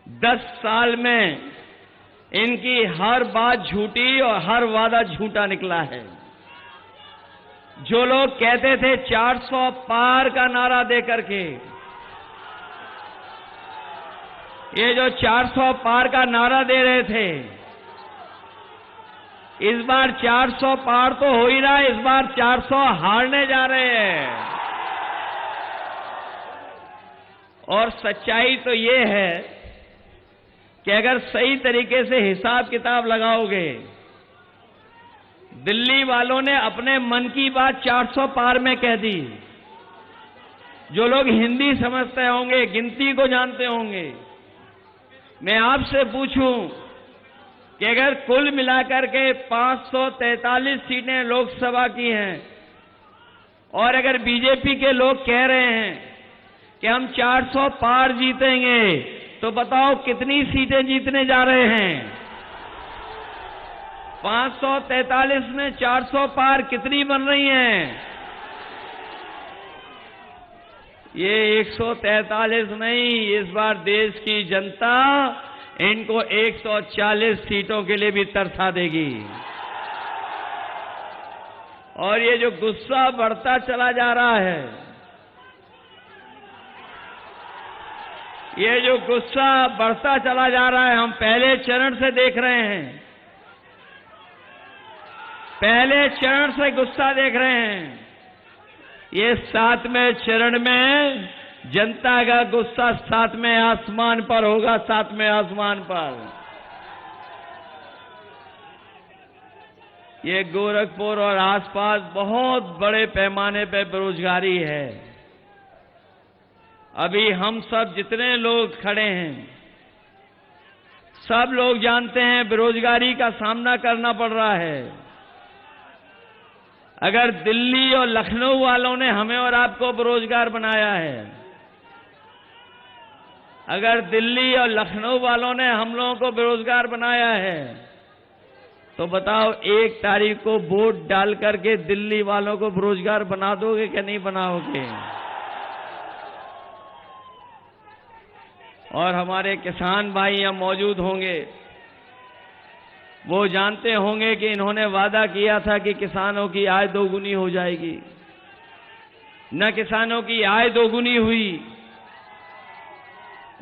B: 10 साल में इनकी हर बात झूठी और हर वादा झूठा निकला है। जो लोग कहते थे 400 पार का नारा देकर के, ये जो 400 पार का नारा दे रहे थे, इस बार 400 पार तो हो ही रहा है, इस बार 400 हारने जा रहे हैं। और सच्चाई तो ये है कि अगर सही तरीके से हिसाब किताब लगाओगे, दिल्ली वालों ने अपने मन की बात 400 पार में कह दी। जो लोग हिंदी समझते होंगे, गिनती को जानते होंगे, मैं आपसे पूछूं कि अगर कुल मिलाकर के 543 सीटें लोकसभा की हैं, और अगर बीजेपी के लोग कह रहे हैं कि हम 400 पार जीतेंगे, तो बताओ कितनी सीटें जीतने जा रहे हैं? 543 में 400 पार कितनी बन रही हैं? ये 143 नहीं, इस बार देश की जनता इनको 140 सीटों के लिए भी तरसा देगी। और ये जो गुस्सा बढ़ता चला जा रहा है, ये जो गुस्सा बढ़ता चला जा रहा है, हम पहले चरण से देख रहे हैं, पहले चरण से गुस्सा देख रहे हैं। ये 7वें चरण में जनता का गुस्सा 7वें आसमान पर होगा, 7वें आसमान पर। ये गोरखपुर और आसपास बहुत बड़े पैमाने पर बेरोजगारी है। अभी हम सब जितने लोग खड़े हैं, सब लोग जानते हैं बेरोजगारी का सामना करना पड़ रहा है। अगर दिल्ली और लखनऊ वालों ने हमें और आपको बेरोजगार बनाया है, अगर दिल्ली और लखनऊ वालों ने हम लोगों को बेरोजगार बनाया है, तो बताओ 1 तारीख को वोट डाल करके दिल्ली वालों को बेरोजगार बना दोगे कि नहीं बनाओगे? और हमारे किसान भाई यहां मौजूद होंगे, वो जानते होंगे कि इन्होंने वादा किया था कि किसानों की आय दोगुनी हो जाएगी। न किसानों की आय दोगुनी हुई,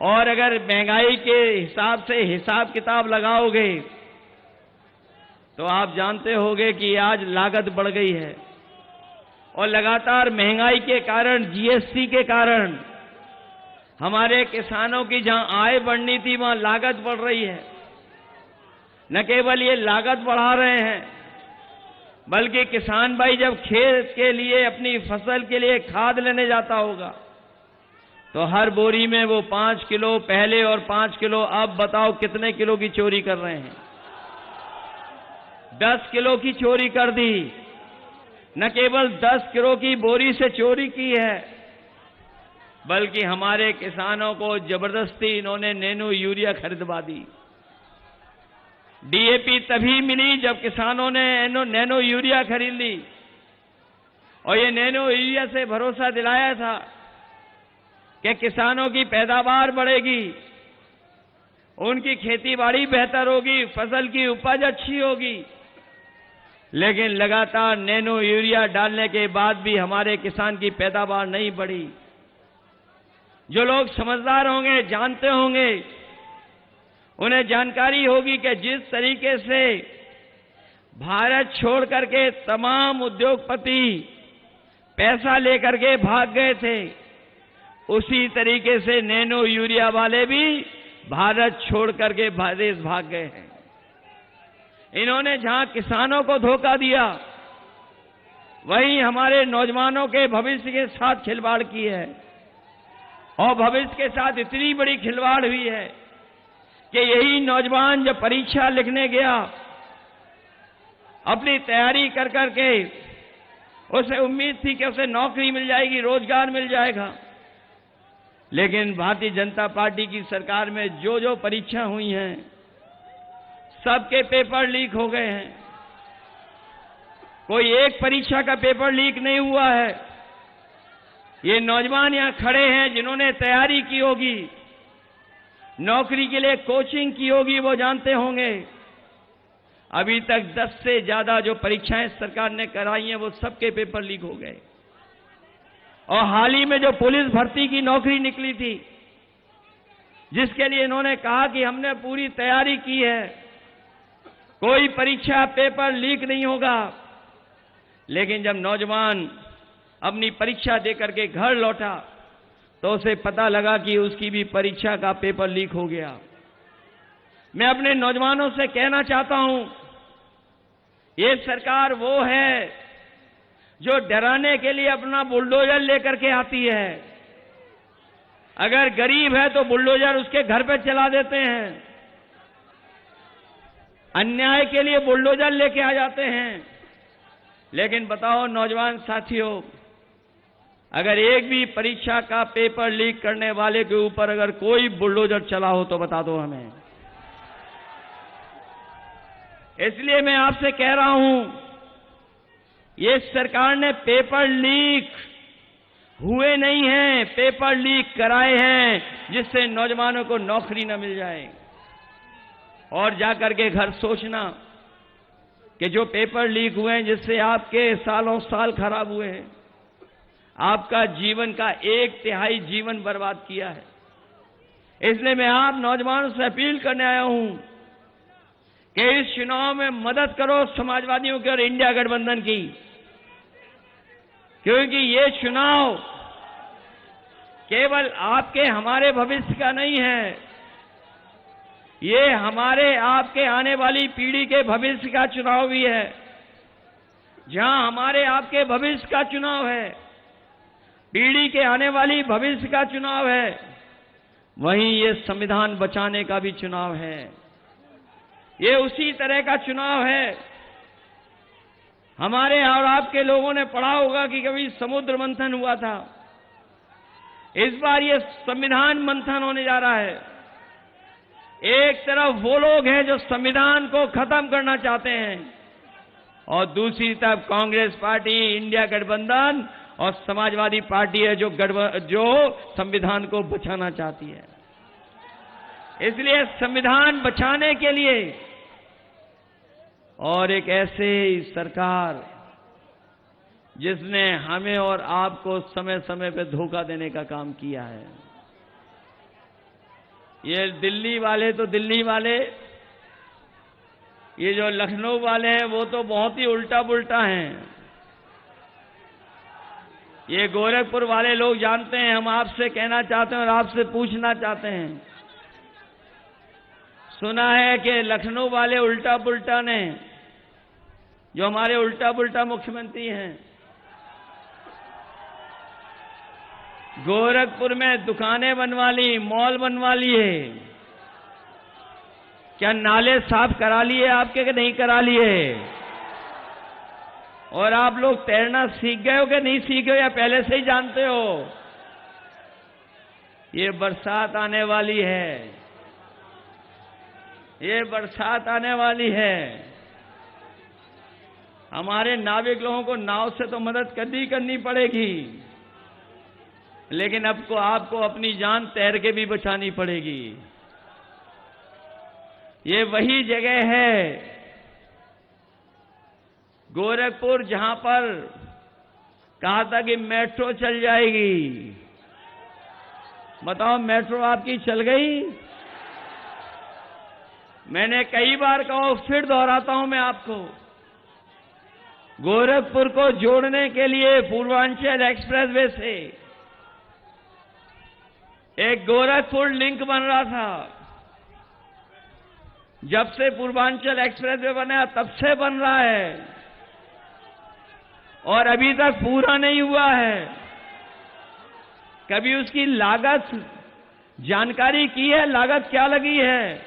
B: और अगर महंगाई के हिसाब से हिसाब किताब लगाओगे तो आप जानते होंगे कि आज लागत बढ़ गई है, और लगातार महंगाई के कारण, जीएसटी के कारण हमारे किसानों की जहां आय बढ़नी थी वहां लागत बढ़ रही है। न केवल ये लागत बढ़ा रहे हैं, बल्कि किसान भाई जब खेत के लिए, अपनी फसल के लिए खाद लेने जाता होगा, तो हर बोरी में वो 5 किलो पहले और 5 किलो अब, बताओ कितने किलो की चोरी कर रहे हैं? 10 किलो की चोरी कर दी। न केवल 10 किलो की बोरी से चोरी की है, बल्कि हमारे किसानों को जबरदस्ती इन्होंने नैनो यूरिया खरीदवा दी। डीएपी तभी मिली जब किसानों ने नैनो यूरिया खरीद ली, और ये नैनो यूरिया से भरोसा दिलाया था कि किसानों की पैदावार बढ़ेगी, उनकी खेतीबाड़ी बेहतर होगी, फसल की उपज अच्छी होगी। लेकिन लगातार नैनो यूरिया डालने के बाद भी हमारे किसान की पैदावार नहीं बढ़ी। जो लोग समझदार होंगे, जानते होंगे, उन्हें जानकारी होगी कि जिस तरीके से भारत छोड़ करके तमाम उद्योगपति पैसा लेकर के भाग गए थे, उसी तरीके से नैनो यूरिया वाले भी भारत छोड़ करके देश भाग गए हैं। इन्होंने जहां किसानों को धोखा दिया, वहीं हमारे नौजवानों के भविष्य के साथ खिलवाड़ की है। और भविष्य के साथ इतनी बड़ी खिलवाड़ हुई है कि यही नौजवान जब परीक्षा लिखने गया, अपनी तैयारी कर करके उसे उम्मीद थी कि उसे नौकरी मिल जाएगी, रोजगार मिल जाएगा, लेकिन भारतीय जनता पार्टी की सरकार में जो जो परीक्षा हुई हैं, सबके पेपर लीक हो गए हैं। कोई एक परीक्षा का पेपर लीक नहीं हुआ है। ये नौजवान यहां खड़े हैं जिन्होंने तैयारी की होगी, नौकरी के लिए कोचिंग की होगी, वो जानते होंगे अभी तक 10 से ज्यादा जो परीक्षाएं सरकार ने कराई हैं, वो सबके पेपर लीक हो गए। और हाल ही में जो पुलिस भर्ती की नौकरी निकली थी, जिसके लिए इन्होंने कहा कि हमने पूरी तैयारी की है, कोई परीक्षा पेपर लीक नहीं होगा, लेकिन जब नौजवान अपनी परीक्षा देकर के घर लौटा तो उसे पता लगा कि उसकी भी परीक्षा का पेपर लीक हो गया। मैं अपने नौजवानों से कहना चाहता हूं, ये सरकार वो है जो डराने के लिए अपना बुलडोजर लेकर के आती है। अगर गरीब है तो बुलडोजर उसके घर पे चला देते हैं, अन्याय के लिए बुलडोजर लेके आ जाते हैं। लेकिन बताओ नौजवान साथियों, अगर एक भी परीक्षा का पेपर लीक करने वाले के ऊपर अगर कोई बुलडोजर चला हो तो बता दो हमें। इसलिए मैं आपसे कह रहा हूं, ये सरकार ने पेपर लीक हुए नहीं हैं, पेपर लीक कराए हैं, जिससे नौजवानों को नौकरी न मिल जाए। और जाकर के घर सोचना कि जो पेपर लीक हुए हैं, जिससे आपके सालों साल खराब हुए हैं, आपका जीवन का 1/3 जीवन बर्बाद किया है। इसलिए मैं आप नौजवानों से अपील करने आया हूं कि इस चुनाव में मदद करो समाजवादियों की और इंडिया गठबंधन की, क्योंकि ये चुनाव केवल आपके हमारे भविष्य का नहीं है, ये हमारे आपके आने वाली पीढ़ी के भविष्य का चुनाव भी है। जहां हमारे आपके भविष्य का चुनाव है, पीढ़ी के आने वाली भविष्य का चुनाव है, वहीं ये संविधान बचाने का भी चुनाव है। ये उसी तरह का चुनाव है। हमारे और आपके लोगों ने पढ़ा होगा कि कभी समुद्र मंथन हुआ था, इस बार ये संविधान मंथन होने जा रहा है। एक तरफ वो लोग हैं जो संविधान को खत्म करना चाहते हैं, और दूसरी तरफ कांग्रेस पार्टी, इंडिया गठबंधन और समाजवादी पार्टी है जो संविधान को बचाना चाहती है। इसलिए संविधान बचाने के लिए और एक ऐसे सरकार जिसने हमें और आपको समय समय पे धोखा देने का काम किया है। ये दिल्ली वाले तो दिल्ली वाले, ये जो लखनऊ वाले हैं वो तो बहुत ही उल्टा पुल्टा हैं। ये गोरखपुर वाले लोग जानते हैं। हम आपसे कहना चाहते हैं और आपसे पूछना चाहते हैं, सुना है कि लखनऊ वाले उल्टा पुल्टा ने, जो हमारे उल्टा पुल्टा मुख्यमंत्री हैं, गोरखपुर में दुकानें बनवा ली, मॉल बनवा लिए। क्या नाले साफ करा लिए आपके कि नहीं करा लिए? और आप लोग तैरना सीख गए हो कि नहीं सीखे हो, या पहले से ही जानते हो? ये बरसात आने वाली है, ये बरसात आने वाली है। हमारे नाविक लोगों को नाव से तो मदद करनी पड़ेगी, लेकिन अब को आपको अपनी जान तैर के भी बचानी पड़ेगी। ये वही जगह है गोरखपुर जहां पर कहा था कि मेट्रो चल जाएगी। बताओ मेट्रो आपकी चल गई? मैंने कई बार कहा, फिर दोहराता हूं मैं आपको, गोरखपुर को जोड़ने के लिए पूर्वांचल एक्सप्रेसवे से एक गोरखपुर लिंक बन रहा था। जब से पूर्वांचल एक्सप्रेसवे बना तब से बन रहा है, और अभी तक पूरा नहीं हुआ है। कभी उसकी लागत जानकारी की है? लागत क्या लगी है?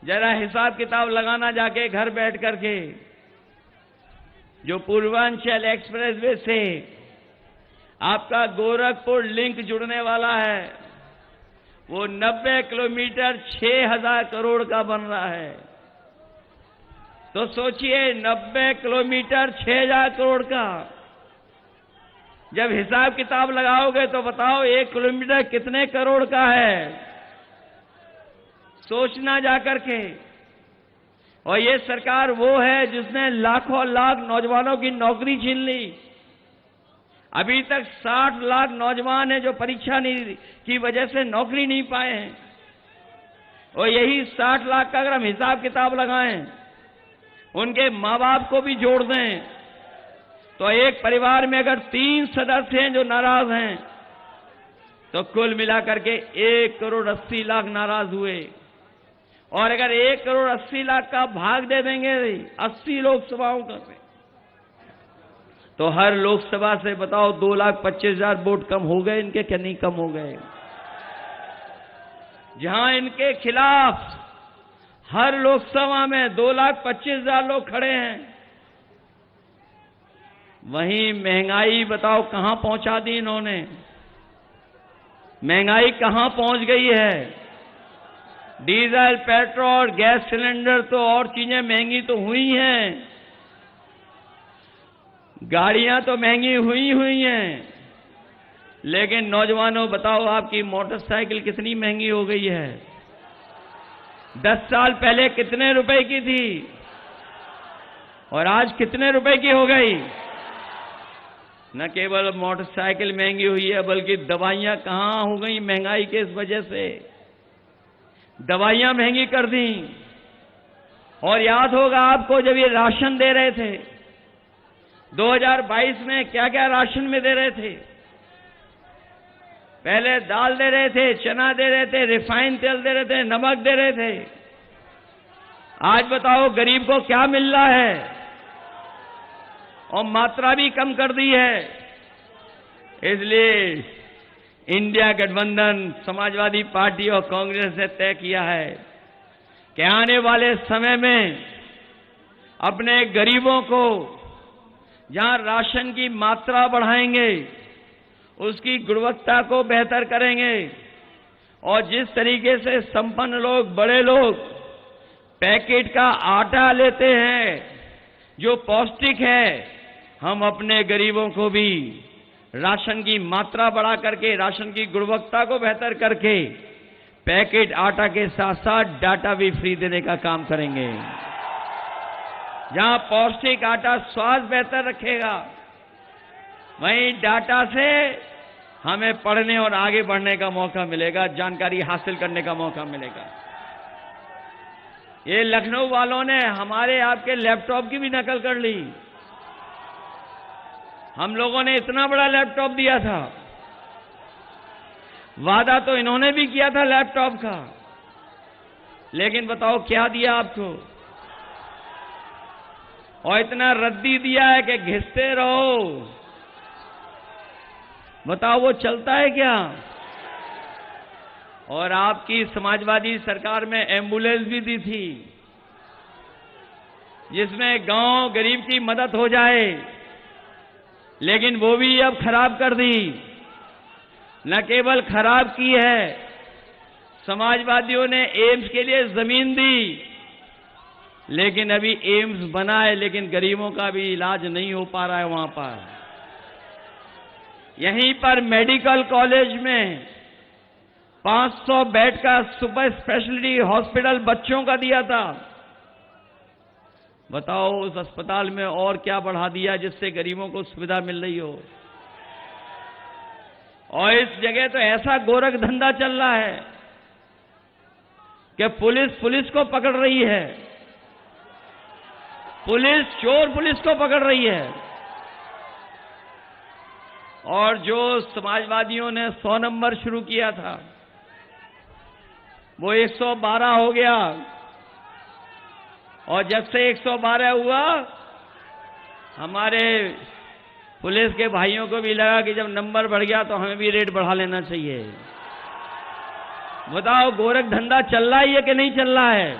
B: जरा हिसाब किताब लगाना जाके घर बैठ करके। जो पूर्वांचल एक्सप्रेसवे से आपका गोरखपुर लिंक जुड़ने वाला है, वो 90 किलोमीटर 6,000 करोड़ का बन रहा है। तो सोचिए 90 किलोमीटर 6,000 करोड़ का जब हिसाब किताब लगाओगे तो बताओ 1 किलोमीटर कितने करोड़ का है, सोचना जाकर के। और ये सरकार वो है जिसने लाखों लाख नौजवानों की नौकरी छीन ली। अभी तक 60 लाख नौजवान हैं जो परीक्षा नहीं की वजह से नौकरी नहीं पाए हैं। और यही 60 लाख का अगर हम हिसाब किताब लगाएं, उनके माँ बाप को भी जोड़ दें, तो एक परिवार में अगर 3 सदस्य हैं जो नाराज हैं, तो कुल मिलाकर के 1 करोड़ 80 लाख नाराज हुए। और अगर 1 करोड़ 80 लाख का भाग दे देंगे 80 लोकसभाओं का, तो हर लोकसभा से बताओ 2,25,000 वोट कम हो गए इनके, क्या नहीं कम हो गए? जहां इनके खिलाफ हर लोकसभा में 2,25,000 लोग खड़े हैं, वहीं महंगाई बताओ कहां पहुंचा दी इन्होंने। महंगाई कहां पहुंच गई है? डीजल, पेट्रोल, गैस सिलेंडर तो और चीजें महंगी तो हुई हैं, गाड़ियां तो महंगी हुई हैं, लेकिन नौजवानों बताओ आपकी मोटरसाइकिल कितनी महंगी हो गई है? 10 साल पहले कितने रुपए की थी और आज कितने रुपए की हो गई? न केवल मोटरसाइकिल महंगी हुई है, बल्कि दवाइयां कहां हो गई महंगाई के इस वजह से। दवाइयां महंगी कर दी। और याद होगा आपको जब ये राशन दे रहे थे 2022 में, क्या क्या राशन में दे रहे थे? पहले दाल दे रहे थे, चना दे रहे थे, रिफाइंड तेल दे रहे थे, नमक दे रहे थे। आज बताओ गरीब को क्या मिल रहा है? और मात्रा भी कम कर दी है। इसलिए इंडिया गठबंधन, समाजवादी पार्टी और कांग्रेस ने तय किया है कि आने वाले समय में अपने गरीबों को जहां राशन की मात्रा बढ़ाएंगे, उसकी गुणवत्ता को बेहतर करेंगे। और जिस तरीके से संपन्न लोग, बड़े लोग पैकेट का आटा लेते हैं जो पौष्टिक है, हम अपने गरीबों को भी राशन की मात्रा बढ़ा करके, राशन की गुणवत्ता को बेहतर करके, पैकेट आटा के साथ साथ डाटा भी फ्री देने का काम करेंगे। जहां पौष्टिक आटा स्वास्थ्य बेहतर रखेगा, वहीं डाटा से हमें पढ़ने और आगे बढ़ने का मौका मिलेगा, जानकारी हासिल करने का मौका मिलेगा। ये लखनऊ वालों ने हमारे आपके लैपटॉप की भी नकल कर ली। हम लोगों ने इतना बड़ा लैपटॉप दिया था, वादा तो इन्होंने भी किया था लैपटॉप का, लेकिन बताओ क्या दिया आपको? और इतना रद्दी दिया है कि घिसते रहो। बताओ वो चलता है क्या? और आपकी समाजवादी सरकार में एम्बुलेंस भी दी थी, जिसमें गांव गरीब की मदद हो जाए, लेकिन वो भी अब खराब कर दी। न केवल खराब की है, समाजवादियों ने एम्स के लिए जमीन दी, लेकिन अभी एम्स बना है, लेकिन गरीबों का भी इलाज नहीं हो पा रहा है वहां पर। यहीं पर मेडिकल कॉलेज में 500 बेड का सुपर स्पेशलिटी हॉस्पिटल बच्चों का दिया था। बताओ उस अस्पताल में और क्या बढ़ा दिया जिससे गरीबों को सुविधा मिल रही हो? और इस जगह तो ऐसा गोरख धंधा चल रहा है कि पुलिस को पकड़ रही है, चोर पुलिस को पकड़ रही है। और जो समाजवादियों ने 100 नंबर शुरू किया था, वो 112 हो गया। और जब से 112 हुआ, हमारे पुलिस के भाइयों को भी लगा कि जब नंबर बढ़ गया तो हमें भी रेट बढ़ा लेना चाहिए। बताओ गोरख धंधा चल रहा है कि नहीं चल रहा है?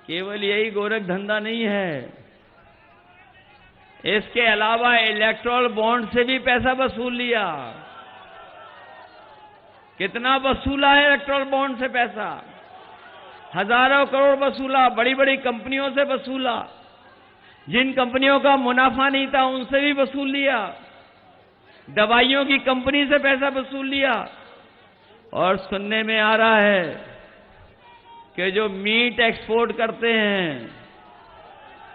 A: केवल यही गोरख धंधा नहीं है, इसके अलावा इलेक्टोरल बॉन्ड से भी पैसा वसूल लिया। कितना वसूला है इलेक्टोरल बॉन्ड से पैसा? हजारों करोड़ वसूला, बड़ी बड़ी कंपनियों से वसूला, जिन कंपनियों का मुनाफा नहीं था उनसे भी वसूल लिया, दवाइयों की कंपनी से पैसा वसूल लिया। और सुनने में आ रहा है कि जो मीट एक्सपोर्ट करते हैं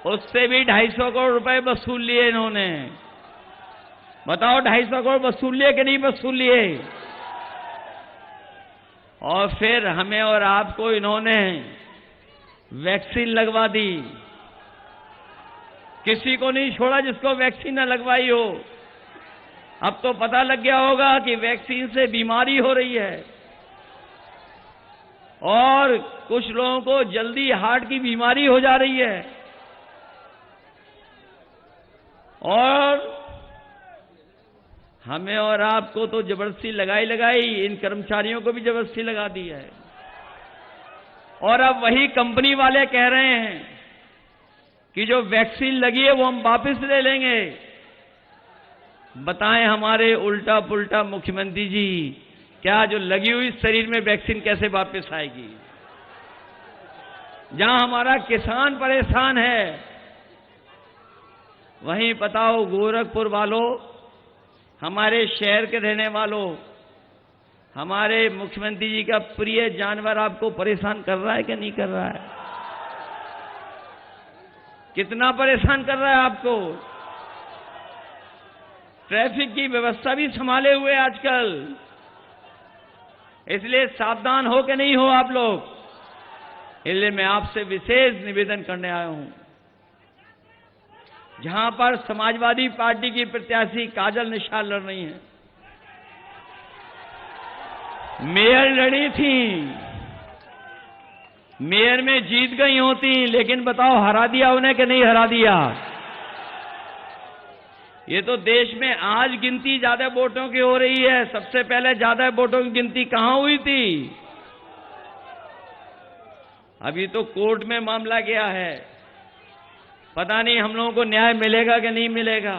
A: उससे भी 250 करोड़ रुपए वसूल लिए इन्होंने। बताओ 250 करोड़ वसूल लिए कि नहीं वसूल लिए? और फिर हमें और आपको इन्होंने वैक्सीन लगवा दी। किसी को नहीं छोड़ा जिसको वैक्सीन न लगवाई हो। अब तो पता लग गया होगा कि वैक्सीन से बीमारी हो रही है, और कुछ लोगों को जल्दी हार्ट की बीमारी हो जा रही है। और हमें और आपको तो जबरदस्ती लगाई, इन कर्मचारियों को भी जबरदस्ती लगा दी है। और अब वही कंपनी वाले कह रहे हैं कि जो वैक्सीन लगी है वो हम वापस ले लेंगे। बताएं हमारे उल्टा पुल्टा मुख्यमंत्री जी, क्या जो लगी हुई शरीर में वैक्सीन कैसे वापस आएगी? जहां हमारा किसान परेशान है, वहीं बताओ गोरखपुर वालों, हमारे शहर के रहने वालों, हमारे मुख्यमंत्री जी का प्रिय जानवर आपको परेशान कर रहा है कि नहीं कर रहा है? कितना परेशान कर रहा है आपको? ट्रैफिक की व्यवस्था भी संभाले हुए आजकल, इसलिए सावधान हो कि नहीं हो आप लोग? इसलिए मैं आपसे विशेष निवेदन करने आया हूं। जहां पर समाजवादी पार्टी की प्रत्याशी काजल निषाद लड़ रही हैं, मेयर लड़ी थी, मेयर में जीत गई होती, लेकिन बताओ हरा दिया उन्हें कि नहीं हरा दिया? ये तो देश में आज गिनती ज्यादा वोटों की हो रही है, सबसे पहले ज्यादा वोटों की गिनती कहां हुई थी? अभी तो कोर्ट में मामला गया है, पता नहीं हम लोगों को न्याय मिलेगा कि नहीं मिलेगा।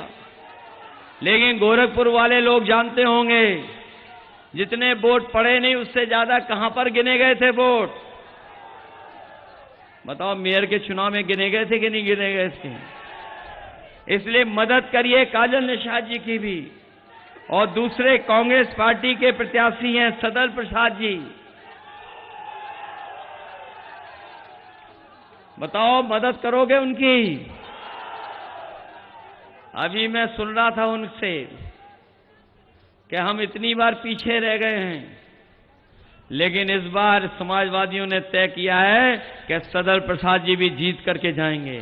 A: लेकिन गोरखपुर वाले लोग जानते होंगे, जितने वोट पड़े नहीं उससे ज्यादा कहां पर गिने गए थे वोट? बताओ मेयर के चुनाव में गिने गए थे कि नहीं गिने गए थे? इसलिए मदद करिए काजल निषाद जी की भी। और दूसरे कांग्रेस पार्टी के प्रत्याशी हैं सदल प्रसाद जी, बताओ मदद करोगे उनकी? अभी मैं सुन रहा था उनसे कि हम इतनी बार पीछे रह गए हैं, लेकिन इस बार समाजवादियों ने तय किया है कि सदल प्रसाद जी भी जीत करके जाएंगे।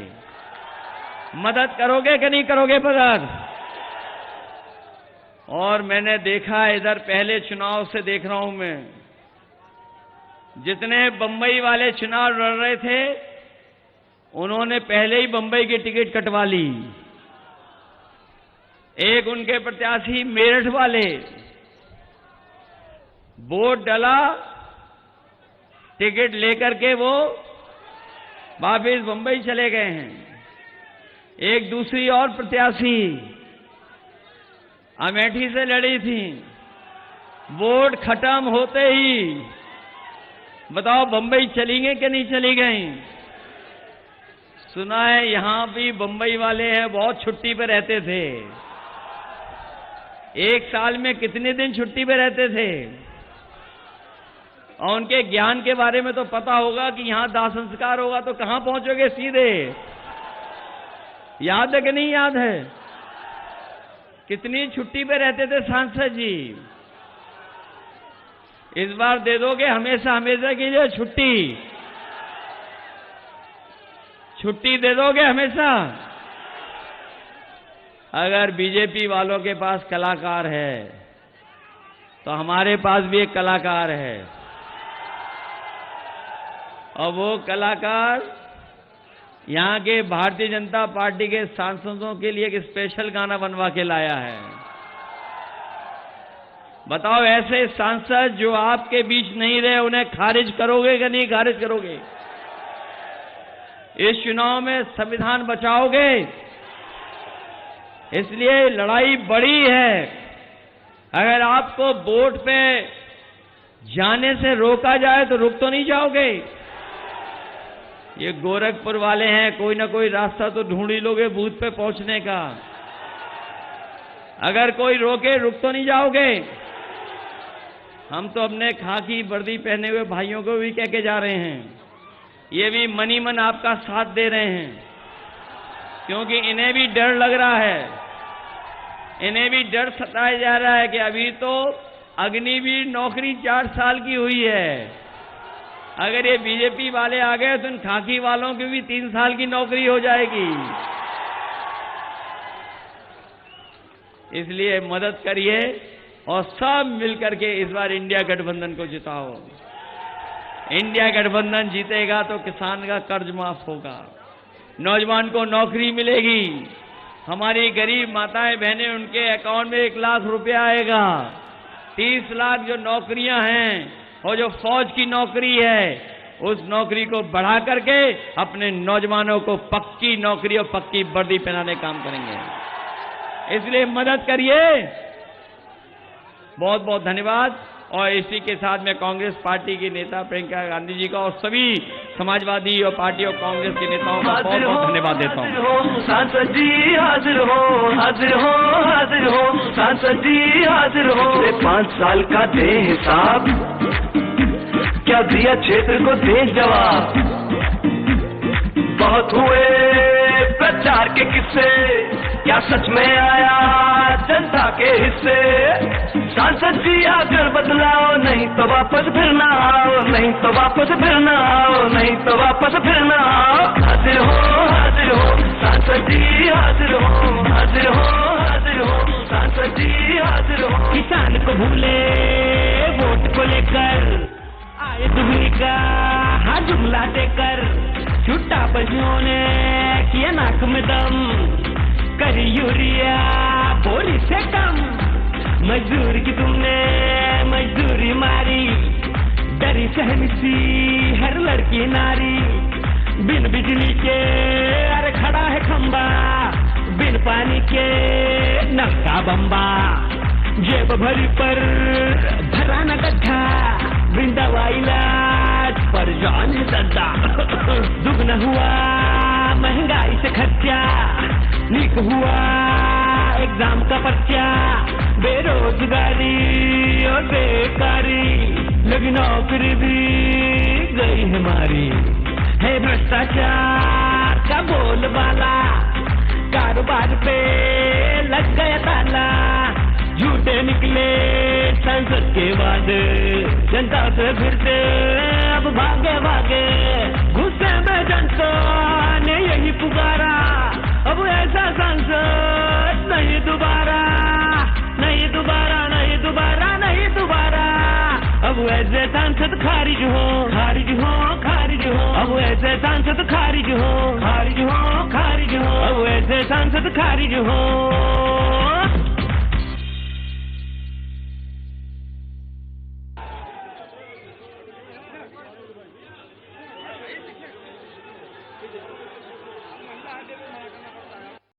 A: मदद करोगे कि नहीं करोगे मदद? और मैंने देखा इधर, पहले चुनाव से देख रहा हूं मैं, जितने बंबई वाले चुनाव लड़ रहे थे उन्होंने पहले ही बंबई की टिकट कटवा ली। एक उनके प्रत्याशी मेरठ वाले, वोट डाला, टिकट लेकर के वो वापिस बंबई चले गए हैं। एक दूसरी और प्रत्याशी अमेठी से लड़ी थी, वोट खत्म होते ही बताओ बंबई चली गई कि नहीं चली गई? सुना है यहां भी बंबई वाले हैं, बहुत छुट्टी पे रहते थे। एक साल में कितने दिन छुट्टी पे रहते थे? और उनके ज्ञान के बारे में तो पता होगा कि यहां दाह संस्कार होगा तो कहां पहुंचोगे सीधे? याद है कि नहीं याद है? कितनी छुट्टी पे रहते थे सांसद जी? इस बार दे दोगे हमेशा हमेशा के लिए छुट्टी? छुट्टी दे दोगे हमेशा? अगर बीजेपी वालों के पास कलाकार है तो हमारे पास भी एक कलाकार है, और वो कलाकार यहां के भारतीय जनता पार्टी के सांसदों के लिए एक स्पेशल गाना बनवा के लाया है। बताओ ऐसे सांसद जो आपके बीच नहीं रहे उन्हें खारिज करोगे कि नहीं खारिज करोगे?
B: इस चुनाव में संविधान बचाओगे? इसलिए लड़ाई बड़ी है। अगर आपको वोट पे जाने से रोका जाए तो रुक तो नहीं जाओगे? ये गोरखपुर वाले हैं, कोई ना कोई रास्ता तो ढूंढ ही लोगे बूथ पे पहुंचने का। अगर कोई रोके, रुक तो नहीं जाओगे? हम तो अपने खाकी वर्दी पहने हुए भाइयों को भी कह के जा रहे हैं, ये भी मनी मन आपका साथ दे रहे हैं, क्योंकि इन्हें भी डर लग रहा है, इन्हें भी डर सताया जा रहा है कि अभी तो अग्निवीर नौकरी 4 साल की हुई है, अगर ये बीजेपी वाले आ गए तो इन खाकी वालों की भी 3 साल की नौकरी हो जाएगी। इसलिए मदद करिए और सब मिलकर के इस बार इंडिया गठबंधन को जिताओ। इंडिया गठबंधन जीतेगा तो किसान का कर्ज माफ होगा, नौजवान को नौकरी मिलेगी, हमारी गरीब माताएं बहनें उनके अकाउंट में 1 लाख रुपया आएगा, 30 लाख जो नौकरियां हैं और जो फौज की नौकरी है उस नौकरी को बढ़ा करके अपने नौजवानों को पक्की नौकरी और पक्की वर्दी पहनाने का काम करेंगे। इसलिए मदद करिए। बहुत बहुत धन्यवाद। और इसी के साथ में कांग्रेस पार्टी की नेता प्रियंका गांधी जी का और सभी समाजवादी और पार्टी और कांग्रेस के नेताओं का बहुत बहुत धन्यवाद देता हूं।
A: सांसद जी हाजिर हो, हाजिर हो, हाजिर हो, सांसद जी हाजिर हो। 5 साल का दे हिसाब, क्या दिया क्षेत्र को दे जवाब। बहुत हुए प्रचार के किस्से, क्या सच में आया जनता के हिस्से। सांसद जी आकर बदलाओ, नहीं तो वापस फिर ना आओ, नहीं तो वापस फिर ना आओ, नहीं तो वापस फिर ना आओ। हाजिर हो, हाजिर हो, सांसद जी हाजिर हो, हाजिर हो, हाजिर हो, सांसद जी हाजिर हो।
C: किसान को भूले वोट को लेकर आए दुबली का हाथ जुमला देकर, छुट्टा पशुओं ने किया नाक में दम, करी यूरिया बोरी से कम। मजदूर की तुमने मजदूरी मारी, डरी सहनी सी हर लड़की नारी। बिन बिजली के अरे खड़ा है खंबा, बिन पानी के नक्का बम्बा। जेब भरी पर भरा न गड्ढा, बिन दवा इलाज पर जान सदा। दुगना हुआ महंगाई से खर्चा, नीक हुआ एग्जाम का पर्चा। बेरोजगारी और बेकारी, लगी नौकरी भी गई हमारी। है भ्रष्टाचार का बोलबाला, कारोबार पे लग गया ताला। झूठे निकले संसद के वादे, जनता से फिरते अब भागे भागे। गुस्से में जनता ने यही पुकारा, अब ऐसा संसद नहीं दोबारा, नहीं दोबारा, नहीं दोबारा, नहीं दोबारा। अब ऐसे सांसद खारिज हो, खारिज हो, खारिज हो। अब ऐसे सांसद खारिज हो, खारिज हो, खारिज हो। अब ऐसे सांसद खारिज हो।